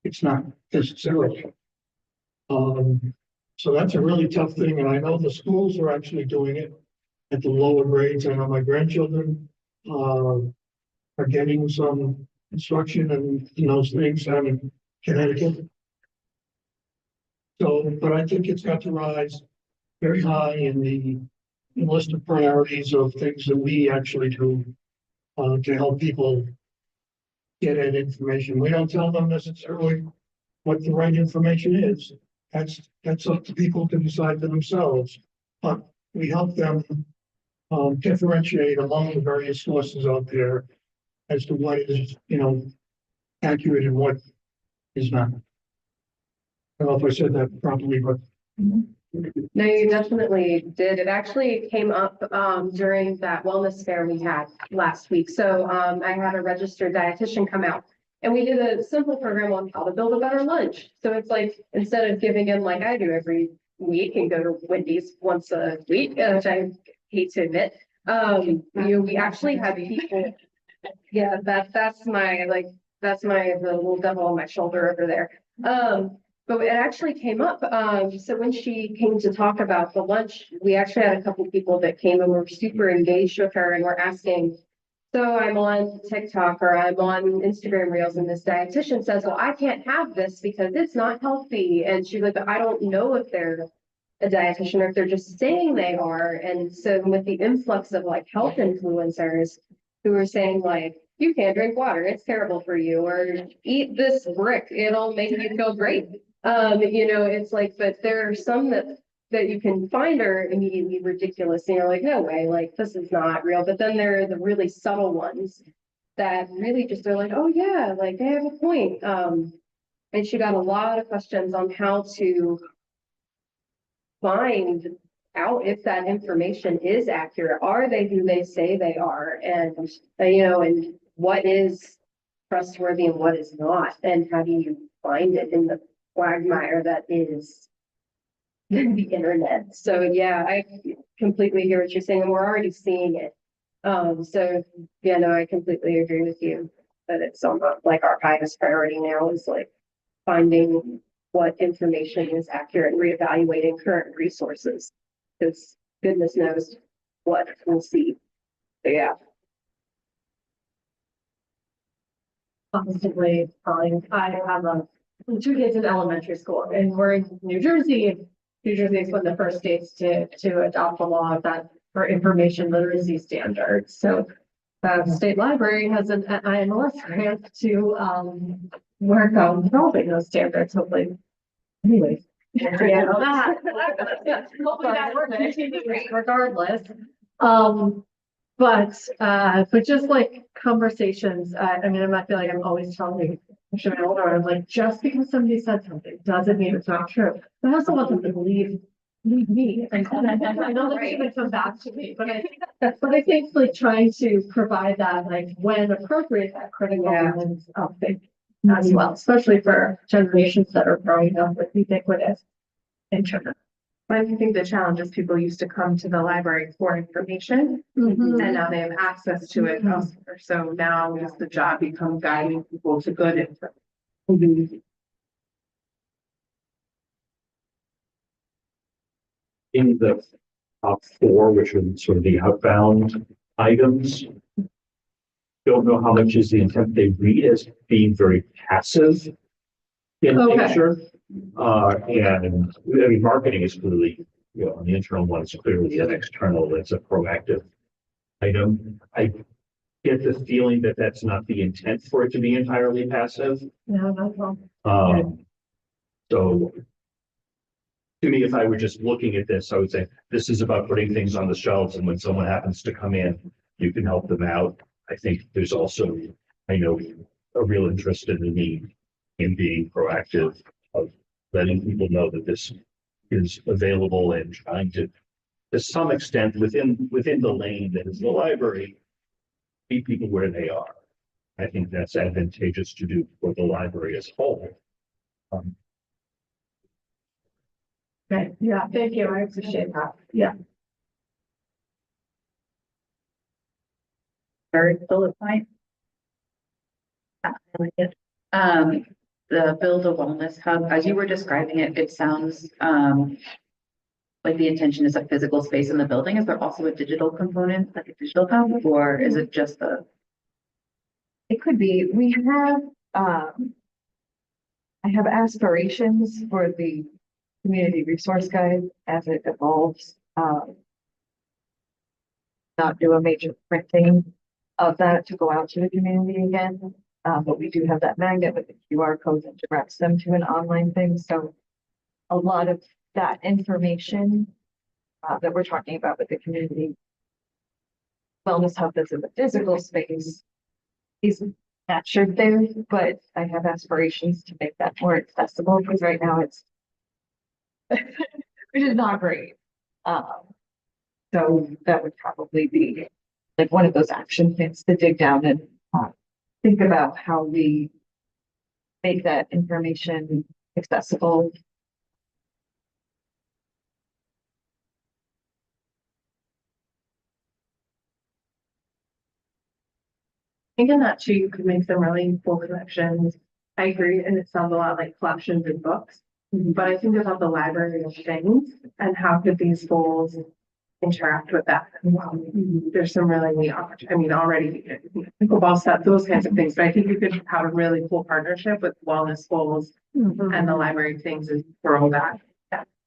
It's not necessarily. So that's a really tough thing, and I know the schools are actually doing it at the lower grades. I know my grandchildren are getting some instruction in those things down in Connecticut. So, but I think it's got to rise very high in the list of priorities of things that we actually do to help people get that information. We don't tell them necessarily what the right information is. That's up to people to decide for themselves. But we help them differentiate among the various sources out there as to what is, accurate and what is not. I don't know if I said that properly, but No, you definitely did. It actually came up during that wellness fair we had last week. So I had a registered dietitian come out and we did a simple program on how to build a better lunch. So it's like, instead of giving in like I do every week and go to Wendy's once a week, which I hate to admit, we actually had people. Yeah, that's my the little devil on my shoulder over there. But it actually came up. So when she came to talk about the lunch, we actually had a couple people that came and were super engaged with her and were asking, so I'm on TikTok or I'm on Instagram Reels and this dietitian says, well, I can't have this because it's not healthy. And she's like, but I don't know if they're a dietitian or if they're just saying they are. And so with the influx of like health influencers who are saying like, you can't drink water, it's terrible for you, or eat this brick, it'll make you feel great. It's like, but there are some that you can find are immediately ridiculous. And you're like, no way, like this is not real. But then there are the really subtle ones that really just are like, oh yeah, like they have a point. And she got a lot of questions on how to find out if that information is accurate. Are they who they say they are? And, and what is trustworthy and what is not? And how do you find it in the quagmire that is the internet? So yeah, I completely hear what you're saying, and we're already seeing it So, yeah, no, I completely agree with you that it's somewhat like our highest priority now is like finding what information is accurate and reevaluating current resources. Because goodness knows what we'll see. So, yeah. Constantly calling. I have two kids in elementary school and we're in New Jersey. New Jersey is one of the first states to adopt a law that for information literacy standards. So the state library has an IMLS grant to work on developing those standards, hopefully. Anyways. Yeah, hopefully that works regardless. But just like conversations, I mean, I feel like I'm always telling my older, I'm like, just because somebody said something doesn't mean it's not true. I also want them to believe me. And I know that they would come back to me, but I think like trying to provide that, like when appropriate, that critical lens of thinking as well, especially for generations that are growing up with ubiquitous internet. I think the challenge is people used to come to the library for information Mm-hmm. and now they have access to it elsewhere. So now is the job become guiding people to good information. In the top four, which are sort of the outbound items, don't know how much is the intent. They read as being very passive in nature. And I mean, marketing is clearly, on the internal one, it's clearly an external, it's a proactive item. I get the feeling that that's not the intent for it to be entirely passive. No, not at all. So to me, if I were just looking at this, I would say this is about putting things on the shelves, and when someone happens to come in, you can help them out. I think there's also, I know, a real interest in the need in being proactive, of letting people know that this is available and trying to some extent, within the lane that is the library, meet people where they are. I think that's advantageous to do for the library as a whole. Okay, yeah, thank you. I appreciate that. Yeah. Third bullet point. I like it. The build a wellness hub, as you were describing it, it sounds like the intention is a physical space in the building. Is there also a digital component, like a digital hub, or is it just the? It could be. We have, I have aspirations for the community resource guide as it evolves. Not do a major printing of that to go out to the community again. But we do have that magnet with the QR code that directs them to an online thing. So a lot of that information that we're talking about with the community wellness hub that's in the physical space is captured there, but I have aspirations to make that more accessible because right now it's which is not great. So that would probably be like one of those action plans to dig down and think about how we make that information accessible. I think in that too, you could make some really cool connections. I agree, and it sounds a lot like collections and books. But I think about the library of things and how could these goals interact with that. There's some really neat opportunities. I mean, already pickleball set, those kinds of things, but I think you could have a really cool partnership with wellness goals and the library of things and grow that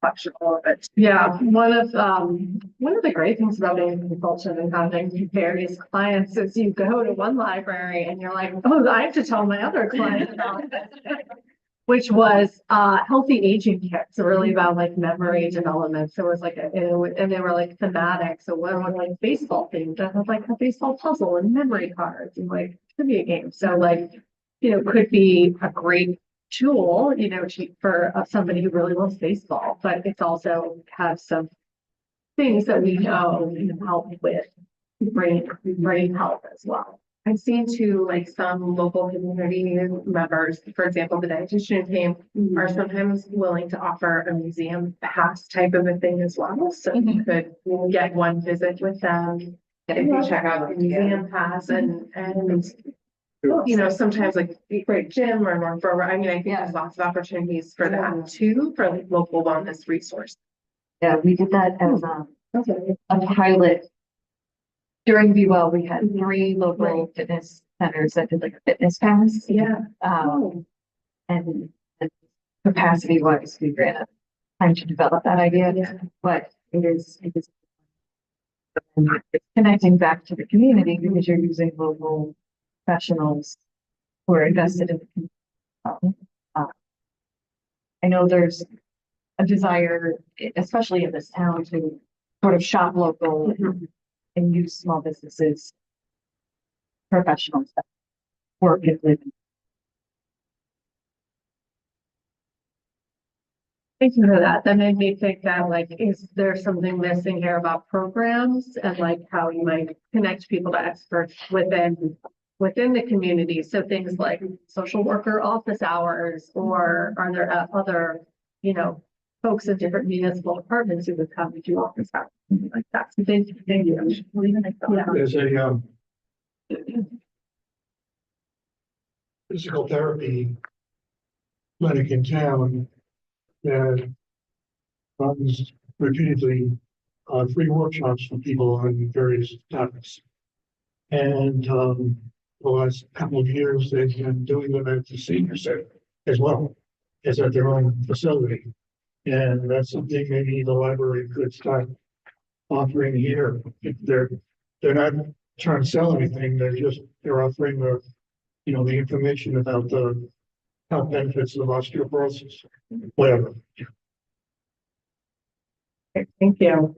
collection a little bit. Yeah, one of the great things about being a consultant and having various clients is you go to one library and you're like, oh, I have to tell my other client about this. Which was healthy aging kits, really about like memory development. So it was like, and they were like thematic. So one was like baseball themed, that had like a baseball puzzle and memory cards and like trivia games. So like, could be a great tool, for somebody who really loves baseball, but it's also have some things that we know can help with brain health as well. I've seen too, like some local community members, for example, the dietitian team are sometimes willing to offer a museum pass type of a thing as well. So you could get one visit with them if you check out the museum pass and you know, sometimes like Great Gym or North River, I mean, I think there's lots of opportunities for that too, for like local wellness resource. Yeah, we did that as a pilot. During Be Well, we had 3 local fitness centers that did like a fitness pass. Yeah. And capacity wise, we ran out of time to develop that idea, but it is it's connecting back to the community because you're using local professionals who are invested in the community. I know there's a desire, especially in this town, to sort of shop local and use small businesses, professionals that work and live. Thank you for that. That made me think that like, is there something missing here about programs and like how you might connect people to experts within the community? So things like social worker office hours, or are there other, you know, folks in different municipal departments who would come to do office hours, something like that? So thank you. Yeah. There's a, physical therapy clinic in town that runs repeatedly, free workshops for people on various topics. And, the last couple of years, they've been doing them at the senior center as well as at their own facility. And that's something maybe the library could start offering here. If they're not trying to sell anything, they're offering the, you know, the information about the health benefits of osteoporosis, whatever. Thank you.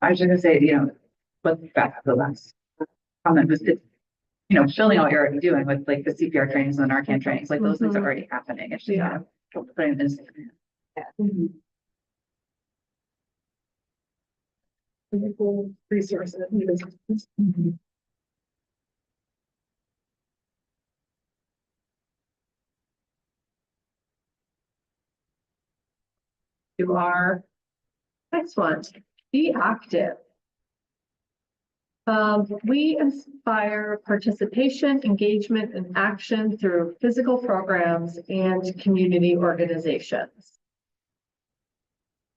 I was just gonna say, you know, look back at the last comment was it's, you know, building on what you're already doing with like the CPR trainings and the Narcan trainings, like those things are already happening. It's just kind of putting this. Resources. To our next one, be active. We inspire participation, engagement, and action through physical programs and community organizations.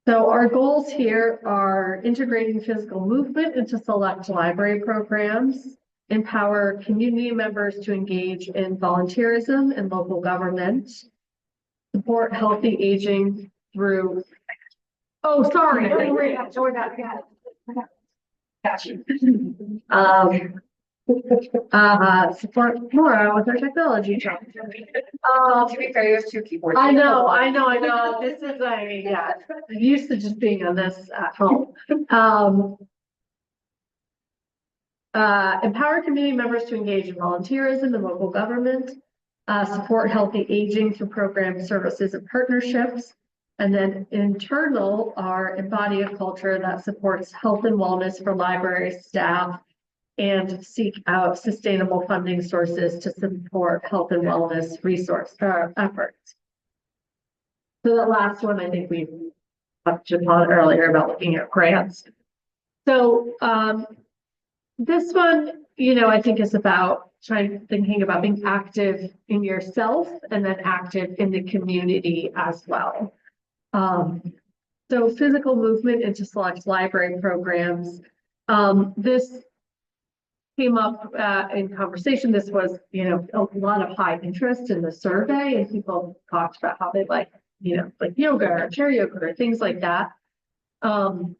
So our goals here are integrating physical movement into select library programs, empower community members to engage in volunteerism and local government, support healthy aging through. Oh, sorry. Gotcha. Support Laura with her technology. To be fair, you have 2 keyboards. I know. This is I'm used to just being on this at home. Empower community members to engage in volunteerism and local government, support healthy aging through programs, services, and partnerships. And then internal are embody a culture that supports health and wellness for library staff and seek out sustainable funding sources to support health and wellness resource efforts. So the last one, I think we touched upon earlier about looking at grants. So this one, you know, I think is about thinking about being active in yourself and then active in the community as well. So physical movement into select library programs. This came up in conversation. This was, you know, a lot of high interest in the survey, and people talked about how they like, you know, like yoga or chair yoga or things like that. And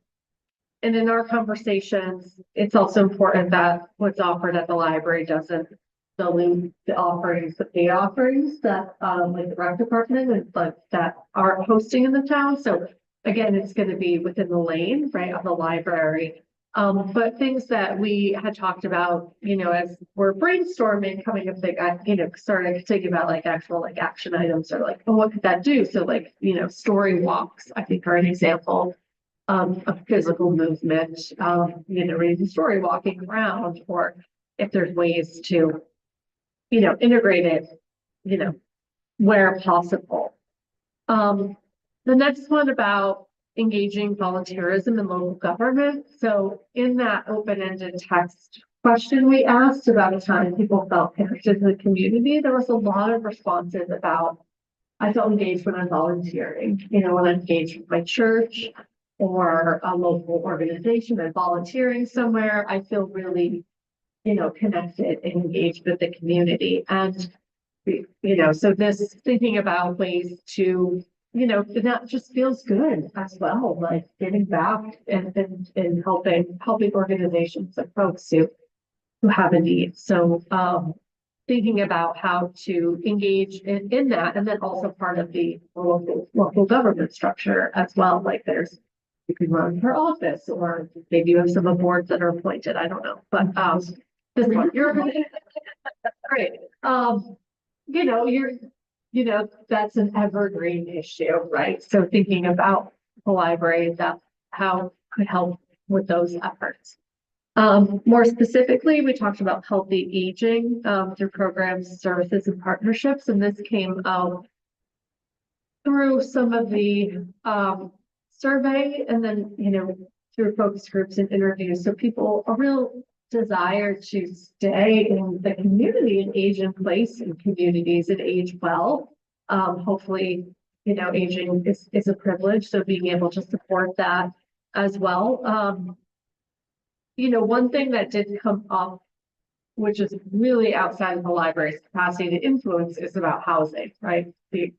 in our conversations, it's also important that what's offered at the library doesn't dilute the offerings, the paid offerings that like the rec department and like that are hosting in the town. So again, it's going to be within the lane, right, of the library. But things that we had talked about, you know, as we're brainstorming, coming up, you know, started thinking about like actual like action items or like, oh, what could that do? So like, you know, story walks, I think are an example of physical movement, you know, reading story, walking around, or if there's ways to, you know, integrate it, you know, where possible. The next one about engaging volunteerism in local government. So in that open-ended text question we asked about a time people felt connected to the community, there was a lot of responses about, I felt engaged when I'm volunteering, when I'm engaged with my church or a local organization and volunteering somewhere, I feel really, connected and engaged with the community. And, so this thinking about ways to, that just feels good as well, like giving back and helping organizations and folks who have a need. So, thinking about how to engage in that, and then also part of the local government structure as well. Like you can run for office, or maybe you have some boards that are appointed. I don't know, but this one, you're great. That's an evergreen issue, right? So thinking about the library, that how could help with those efforts. More specifically, we talked about healthy aging through programs, services, and partnerships, and this came out through some of the survey, and then through focus groups and interviews. So people a real desire to stay in the community and age in place in communities and age well. Hopefully, aging is a privilege, so being able to support that as well. One thing that did come up, which is really outside of the library's capacity to influence, is about housing, right? The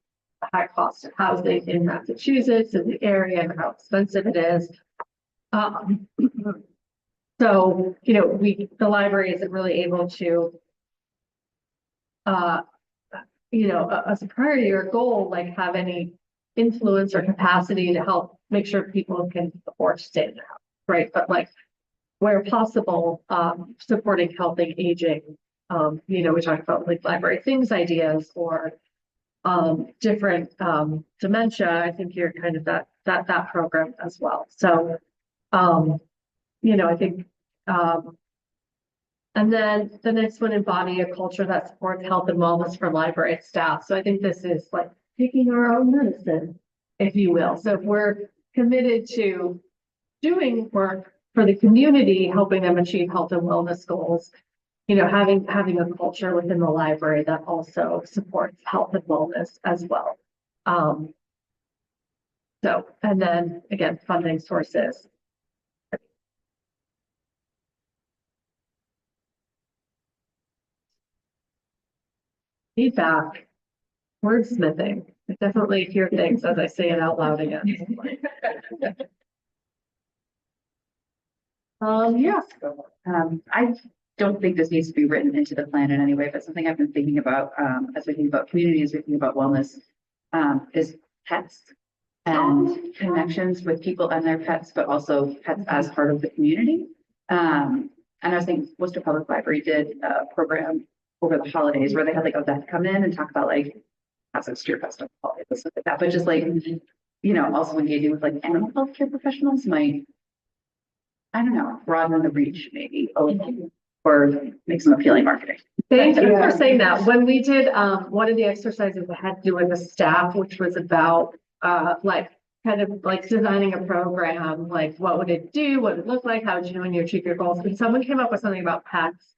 high cost of housing in Massachusetts and the area and how expensive it is. So, the library isn't really able to, as a priority or goal, like have any influence or capacity to help make sure people can afford to stay in their house, right? But like, where possible, supporting healthy aging. We talked about like library things ideas or different dementia. I think you're kind of that program as well. So I think and then the next one, embody a culture that supports health and wellness for library staff. So I think this is like taking our own medicine, if you will. So if we're committed to doing work for the community, helping them achieve health and wellness goals, having a culture within the library that also supports health and wellness as well. And then again, funding sources. Feedback, wordsmithing. I definitely hear things as I say it out loud again. Yes. I don't think this needs to be written into the plan in any way, but something I've been thinking about, as we think about community, as we think about wellness, is pets and connections with people and their pets, but also pets as part of the community. And I was thinking Worcester Public Library did a program over the holidays where they had like a vet come in and talk about like access to your pet stuff, stuff like that. But just like, also engaging with like animal healthcare professionals might, I don't know, broaden the reach maybe a little, or make some appealing marketing. Thank you for saying that. When we did one of the exercises I had to do with the staff, which was about like kind of like designing a program, like what would it do, what would it look like, how would you know when you achieve your goals? And someone came up with something about pets.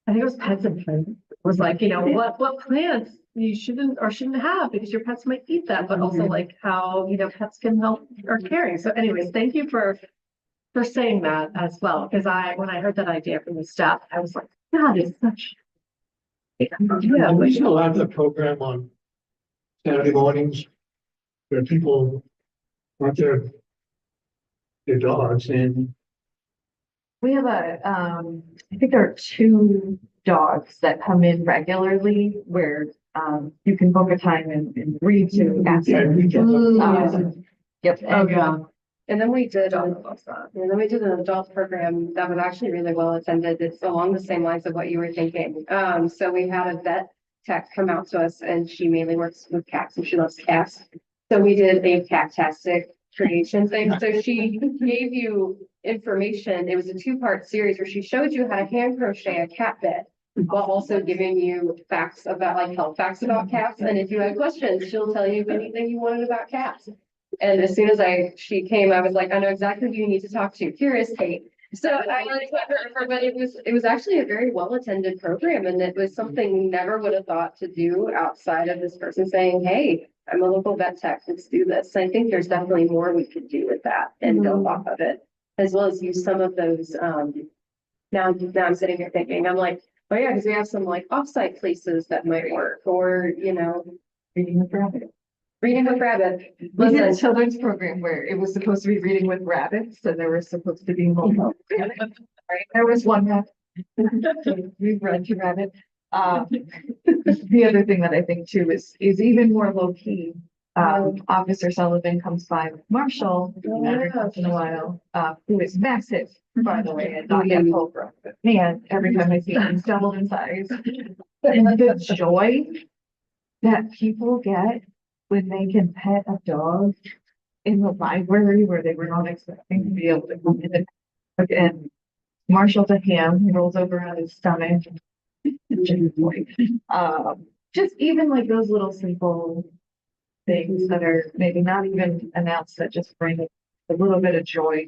I think it was pets and plants. It was like, what plants you shouldn't or shouldn't have because your pets might eat them, but also like how, pets can help or caring. So anyways, thank you for saying that as well. Because when I heard that idea from the staff, I was like, that is such. Yeah, we still have the program on Saturday mornings where people want their dogs and We have I think there are 2 dogs that come in regularly where you can book a time and read to ask them. Yep. Oh, yeah. And then we did, an adult program that was actually really well attended. It's along the same lines of what you were thinking. So we had a vet tech come out to us and she mainly works with cats and she loves cats. So we did a cat-tastic creation thing. So she gave you information. It was a 2-part series where she showed you how to hand crochet a cat bed while also giving you facts about health facts about cats. And if you had questions, she'll tell you anything you wanted about cats. And as soon as she came, I was like, I know exactly who you need to talk to. Here is Kate. So I like her, but it was actually a very well attended program, and it was something we never would have thought to do outside of this person saying, "Hey, I'm a local vet tech. Let's do this." I think there's definitely more we could do with that and build off of it, as well as use some of those. Now I'm sitting here thinking, I'm like, oh yeah, because we have some like offsite places that might work, or Reading with rabbit. reading with rabbit. We did a Listen, children's program where it was supposed to be reading with rabbits, so there was supposed to be multiple. Right, there was one rabbit. We read to rabbit. The other thing that I think too is even more low key. Officer Sullivan comes by with Marshall every once in a while, who is massive, by the way, and not yet full grown. But man, every time I see him, he's doubled in size. And the joy that people get when they can pet a dog in the library where they were not expecting to be able to come in and Marshall to him, he rolls over on his stomach. Just even like those little simple things that are maybe not even announced that just bring a little bit of joy.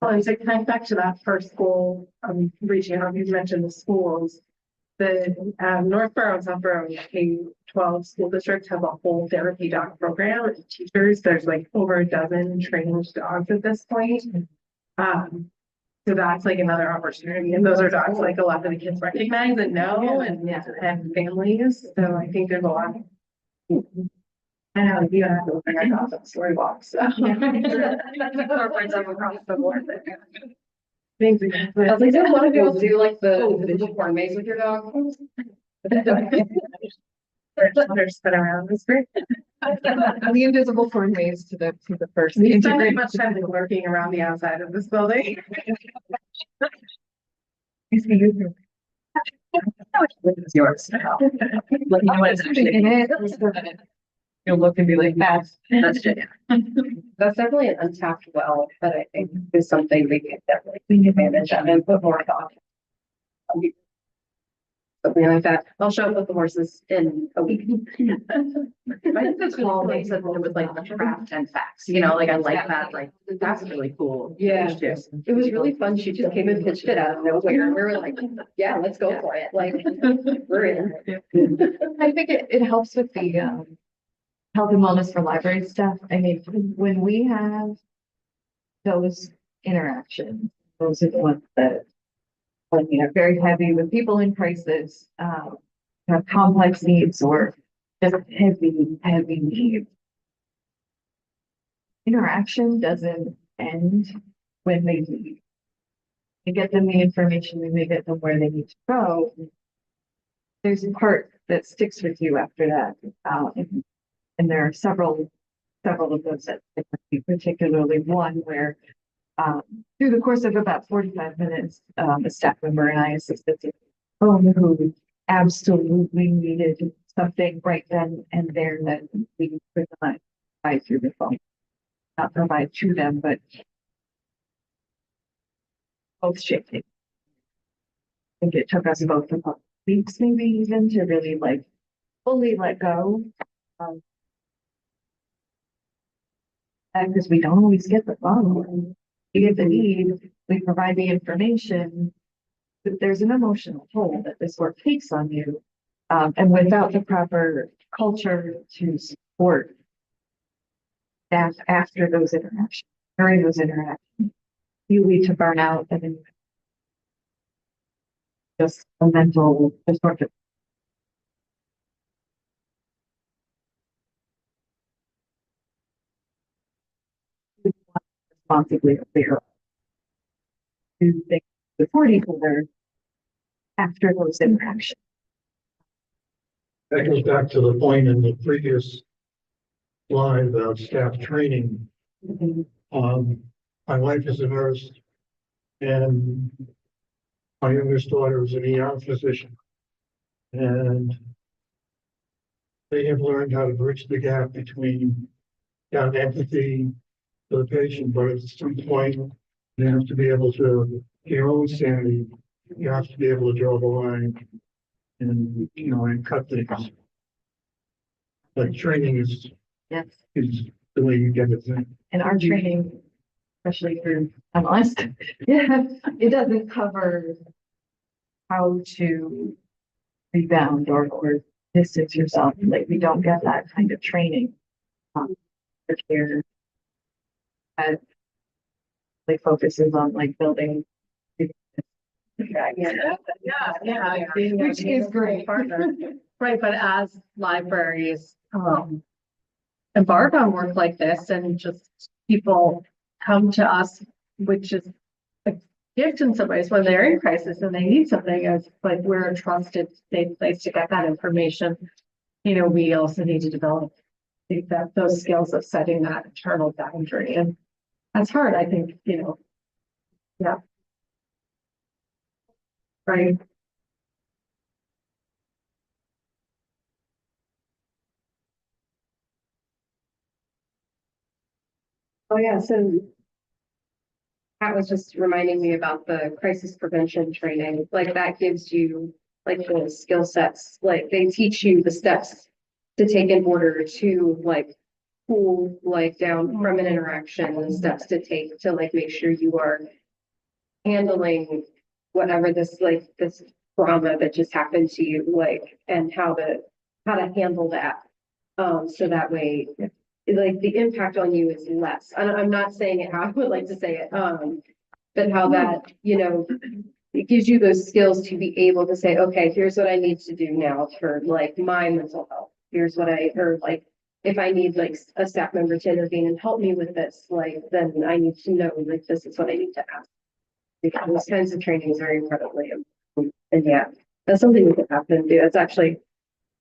Well, and to connect back to that first goal, reaching out, you mentioned the schools. The Northborough and Southborough K-12 school districts have a whole therapy dog program and teachers. There's like over a dozen trained dogs at this point. So that's like another opportunity. And those are dogs like a lot of the kids recognize and know and families. So I think there's a lot. I know you have to bring our dogs on story walks. So. Incorporate them across the board. I was like, do a lot of people do like the digital corn maze with your dog? They're spin around. It's great. The invisible corn maze to the first. We spend much time like lurking around the outside of this building. It's yours. Let me know when it's actually in it. You'll look and be like, that's it. That's definitely an untapped well, that I think is something we can definitely take advantage of and put more thought. Something like that. I'll show up with the horses in a week. I think that's cool. They said it was like the craft and facts, like I like that, like that's really cool. Yeah, it was really fun. She just came and pitched it out of nowhere. We were like, yeah, let's go for it. Like, we're in. I think it helps with the health and wellness for library stuff. I mean, when we have those interactions, those are the ones that very heavy with people in crisis, have complex needs or just heavy needs. Interaction doesn't end when they leave. You get them the information and they get them where they need to go. There's a part that sticks with you after that. And there are several of those that stick with you, particularly one where through the course of about 45 minutes, a staff member and I assisted home who absolutely needed something right then and there that we could not provide through the phone. Not provide to them, but both shifting. I think it took us both a couple weeks, maybe even, to really like fully let go. Because we don't always get the phone. We get the need, we provide the information, but there's an emotional toll that this work takes on you. And without the proper culture to support staff after those interactions, during those interactions, you lead to burnout and then just a mental disorder. Responsibly aware to think before each other after those interactions. That goes back to the point in the previous slide about staff training. My wife is a nurse and my youngest daughter is an ER physician. And they have learned how to bridge the gap between empathy for the patient, but at some point you have to be able to, your own sanity, you have to be able to draw the line and, and cut things. But training is the way you get it. And our training, especially for analysts, yeah, it doesn't cover how to rebound or distance yourself. Like, we don't get that kind of training. For care. Like focuses on like building. Yeah. Which is great. Partner. Right, but as libraries, embark on work like this and just people come to us, which is a gift in some ways when they're in crisis and they need something, as like we're a trusted, safe place to get that information. You know, we also need to develop those skills of setting that internal boundary, and that's hard, I think, you know. Yeah. Right. Oh, yeah, so that was just reminding me about the crisis prevention training, like that gives you like the skill sets, like they teach you the steps to take in order to like cool like down from an interaction, the steps to take to like make sure you are handling whatever this like this trauma that just happened to you, like, and how to handle that. So that way, like the impact on you is less. And I'm not saying it how I would like to say it, but how that, you know, it gives you those skills to be able to say, okay, here's what I need to do now for like my mental health. Here's what or like, if I need like a staff member to intervene and help me with this, like, then I need to know, like, this is what I need to ask. Because those kinds of trainings are incredibly important. And yeah, that's something we can have them do. It's actually,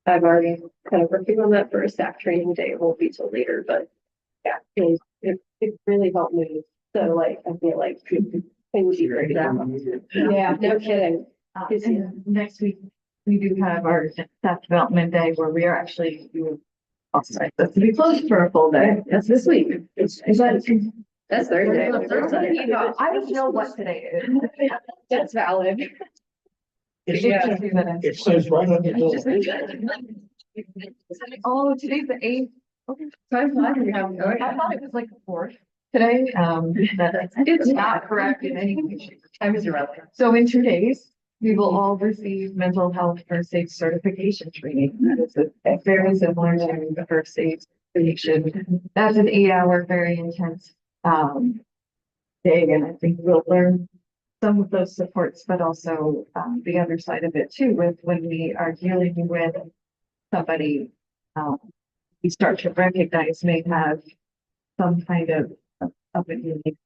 I've already kind of working on that for a staff training day. It won't be till later, but yeah, it really helped me. So like, I feel like things you right now. Yeah. No kidding. And next week, we do have our staff development day where we are actually doing offsite. That's to be closed for a full day. That's this week. Is that? That's Thursday. I don't know what today is. That's valid. It says right on the door. Oh, today's the 8th. Okay. Time flies when you're having fun. I thought it was like the 4th today. It's not correct in any way, shape, or Time is irrelevant. so in 2 days, we will all receive mental health first aid certification training. That is very similar to the first aid certification. That's an 8-hour, very intense day, and I think we'll learn some of those supports, but also the other side of it too, with when we are dealing with somebody we start to recognize may have some kind of a unique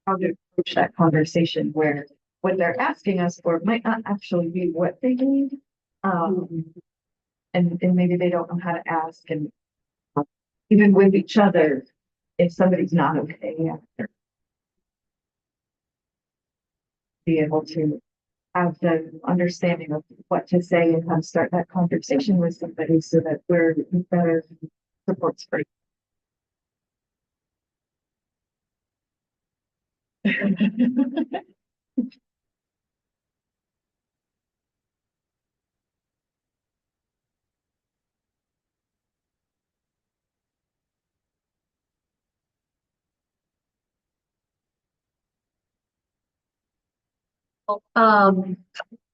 how to approach that conversation where what they're asking us for might not actually be what they need. And maybe they don't know how to ask, and even with each other, if somebody's not okay, be able to have the understanding of what to say and how to start that conversation with somebody so that we're better supports for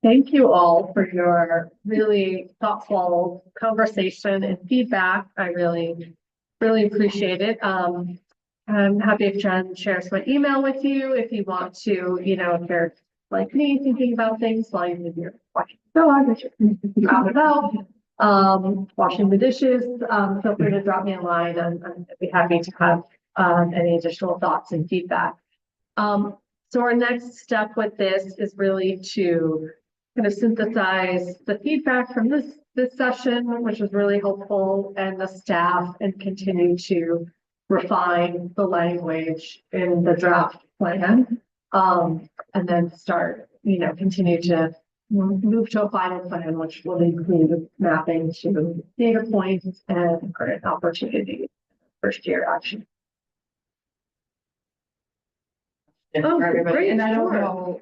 Thank you all for your really thoughtful conversation and feedback. I really, really appreciate it. I'm happy if Jen shares my email with you if you want to, you know, if you're like me thinking about things while you're watching the dog, which you out and about, washing the dishes, feel free to drop me a line and I'd be happy to have any additional thoughts and feedback. So our next step with this is really to kind of synthesize the feedback from this session, which was really helpful, and the staff, and continue to refine the language in the draft plan. And then start, you know, continue to move to a final plan, which will include mapping to data points and current opportunities, first year action. for everybody. great, And I don't sure. know,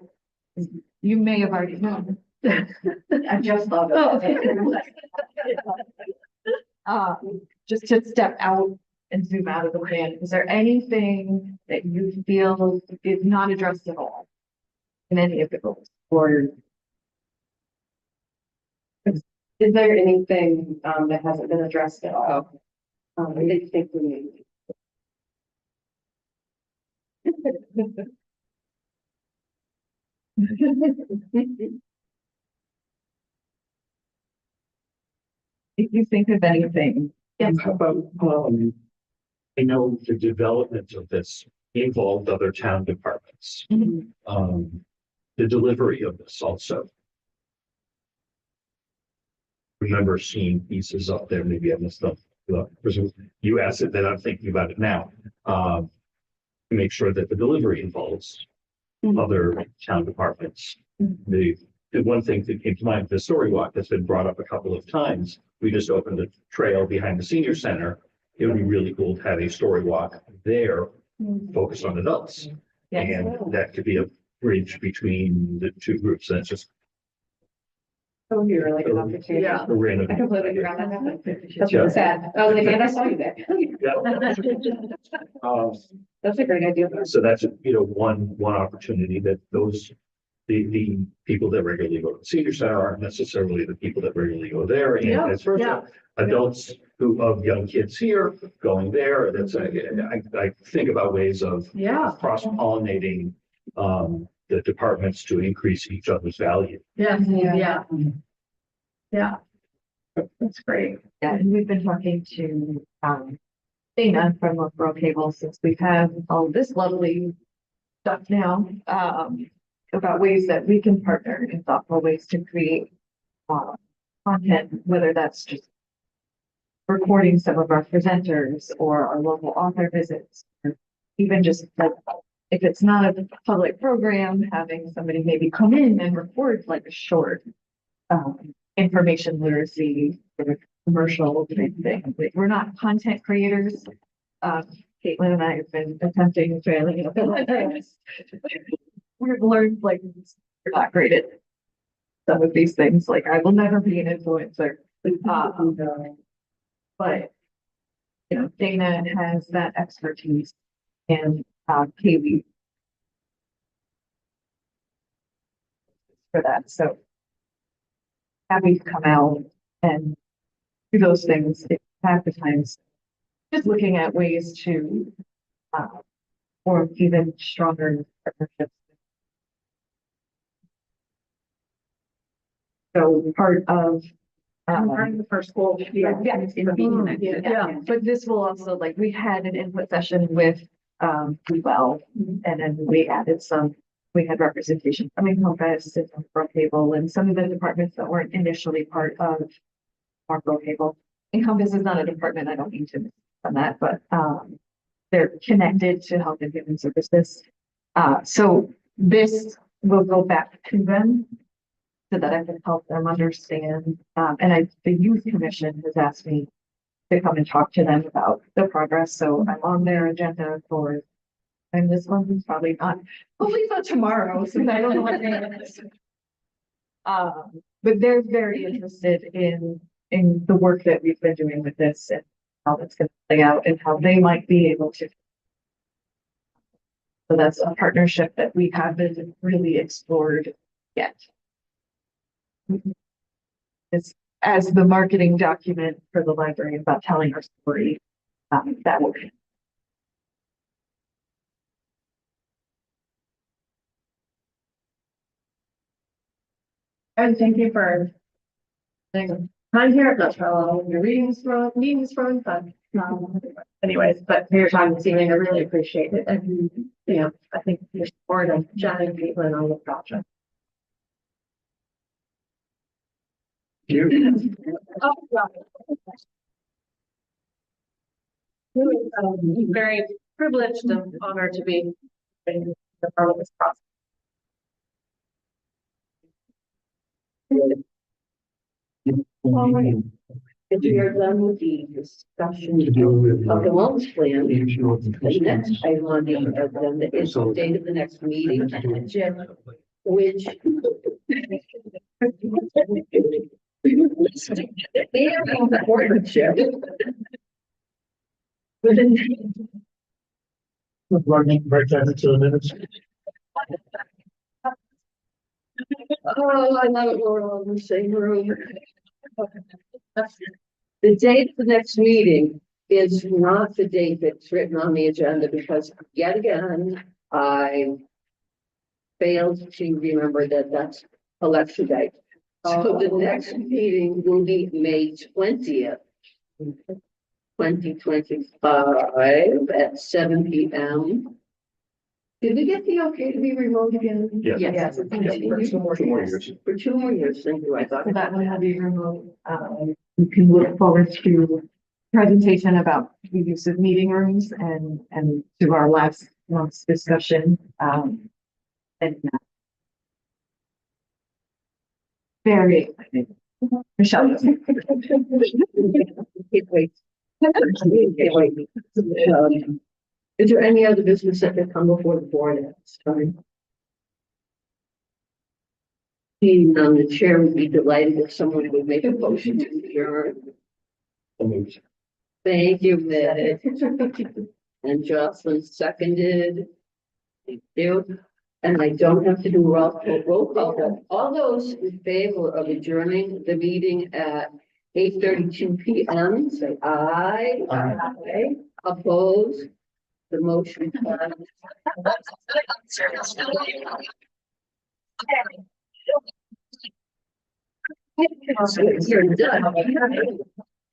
you may have already known. I just thought of Oh, it. Just to step out and zoom out of the plan, is there anything that you feel is not addressed at all in any of the goals? Or Is there anything, that hasn't been addressed at all? I didn't think we need. if you think of anything, How about, I know the development of this involved other town departments. The delivery of this also. Remember seeing pieces up there, maybe I missed them. You asked it, then I'm thinking about it now. To make sure that the delivery involves other town departments. The one thing that came to mind, the story walk that's been brought up a couple of times, we just opened a trail behind the senior center. It would be really cool to have a story walk there focused on adults. And that could be a bridge between the two groups. That's just That would be a really good opportunity. Yeah. a random. I completely forgot that happened. That's Yeah. really sad. I was like, man, I saw you there. Um, That's a great idea. So that's, one opportunity that the people that regularly go to the senior center aren't necessarily the people that regularly go there, and Yeah, vice versa. yeah. Adults who, of young kids here, going there, I think about ways of cross-pollinating, the departments to increase each other's value. Yeah. Yeah. That's great. yeah, and we've been talking to, Dana from Loughborough Cable since we've had all this lovely stuff now, about ways that we can partner in thoughtful ways to create, content, whether that's just recording some of our presenters or our local author visits, or even just like, if it's not a public program, having somebody maybe come in and record like a short, information literacy sort of commercial type thing. We're not content creators. Caitlin and I have been attempting, failing, we've learned like we're not great at some of these things. Like I will never be an influencer. But Dana has that expertise, and Kaylee for that. So happy to come out and do those things if half the times. Just looking at ways to form even stronger partnerships. So part of The first goal. Yeah. Yeah. But this will also, like, we had an input session with, well, and then we added some, we had representation from Encompass and from Cable and some of the departments that weren't initially part of Marlboro Cable. Encompass is not a department, I don't mean to on that, but, they're connected to Health and Human Services. So this will go back to them so that I can help them understand. The youth commission has asked me to come and talk to them about the progress. So I'm on their agenda for, and this one is probably not, hopefully not tomorrow, since I don't know what day it is. But they're very interested in the work that we've been doing with this and how it's going to play out and how they might be able to. So that's a partnership that we haven't really explored yet. It's as the marketing document for the library about telling our story, that will be. And thank you for taking time here, not for all of your meetings from, but, anyways, but for your time this evening, I really appreciate it. And, I think your support of Jen and Caitlin on the project. Very privileged and honored to be a part of this process. If we are done with the discussion of the wellness plan, the next item on the agenda is the date of the next meeting, which. Running right down into the minutes. Oh, I love it, we're all in the same room. The date of the next meeting is not the date that's written on the agenda because yet again, I failed to remember that that's election day. So the next meeting will be May 20th. 2025 at 7 p.m. Did we get the okay to be remote again? Yes. Yes. For 2 more years. For 2 more years, thank you, I thought. So that one will be remote. You can look forward to presentation about the use of meeting rooms and to our last month's discussion. And very excited. Michelle. Can't wait. Can't wait. Is there any other business that could come before the board at this time? Being the chair would be delighted if someone would make a motion to adjourn. Thank you, Ned. And Jocelyn seconded. Thank you. And I don't have to do roll call. But all those in favor of adjourning the meeting at 8:32 p.m. say aye. Aye. Opposed? The motion passed. You're done.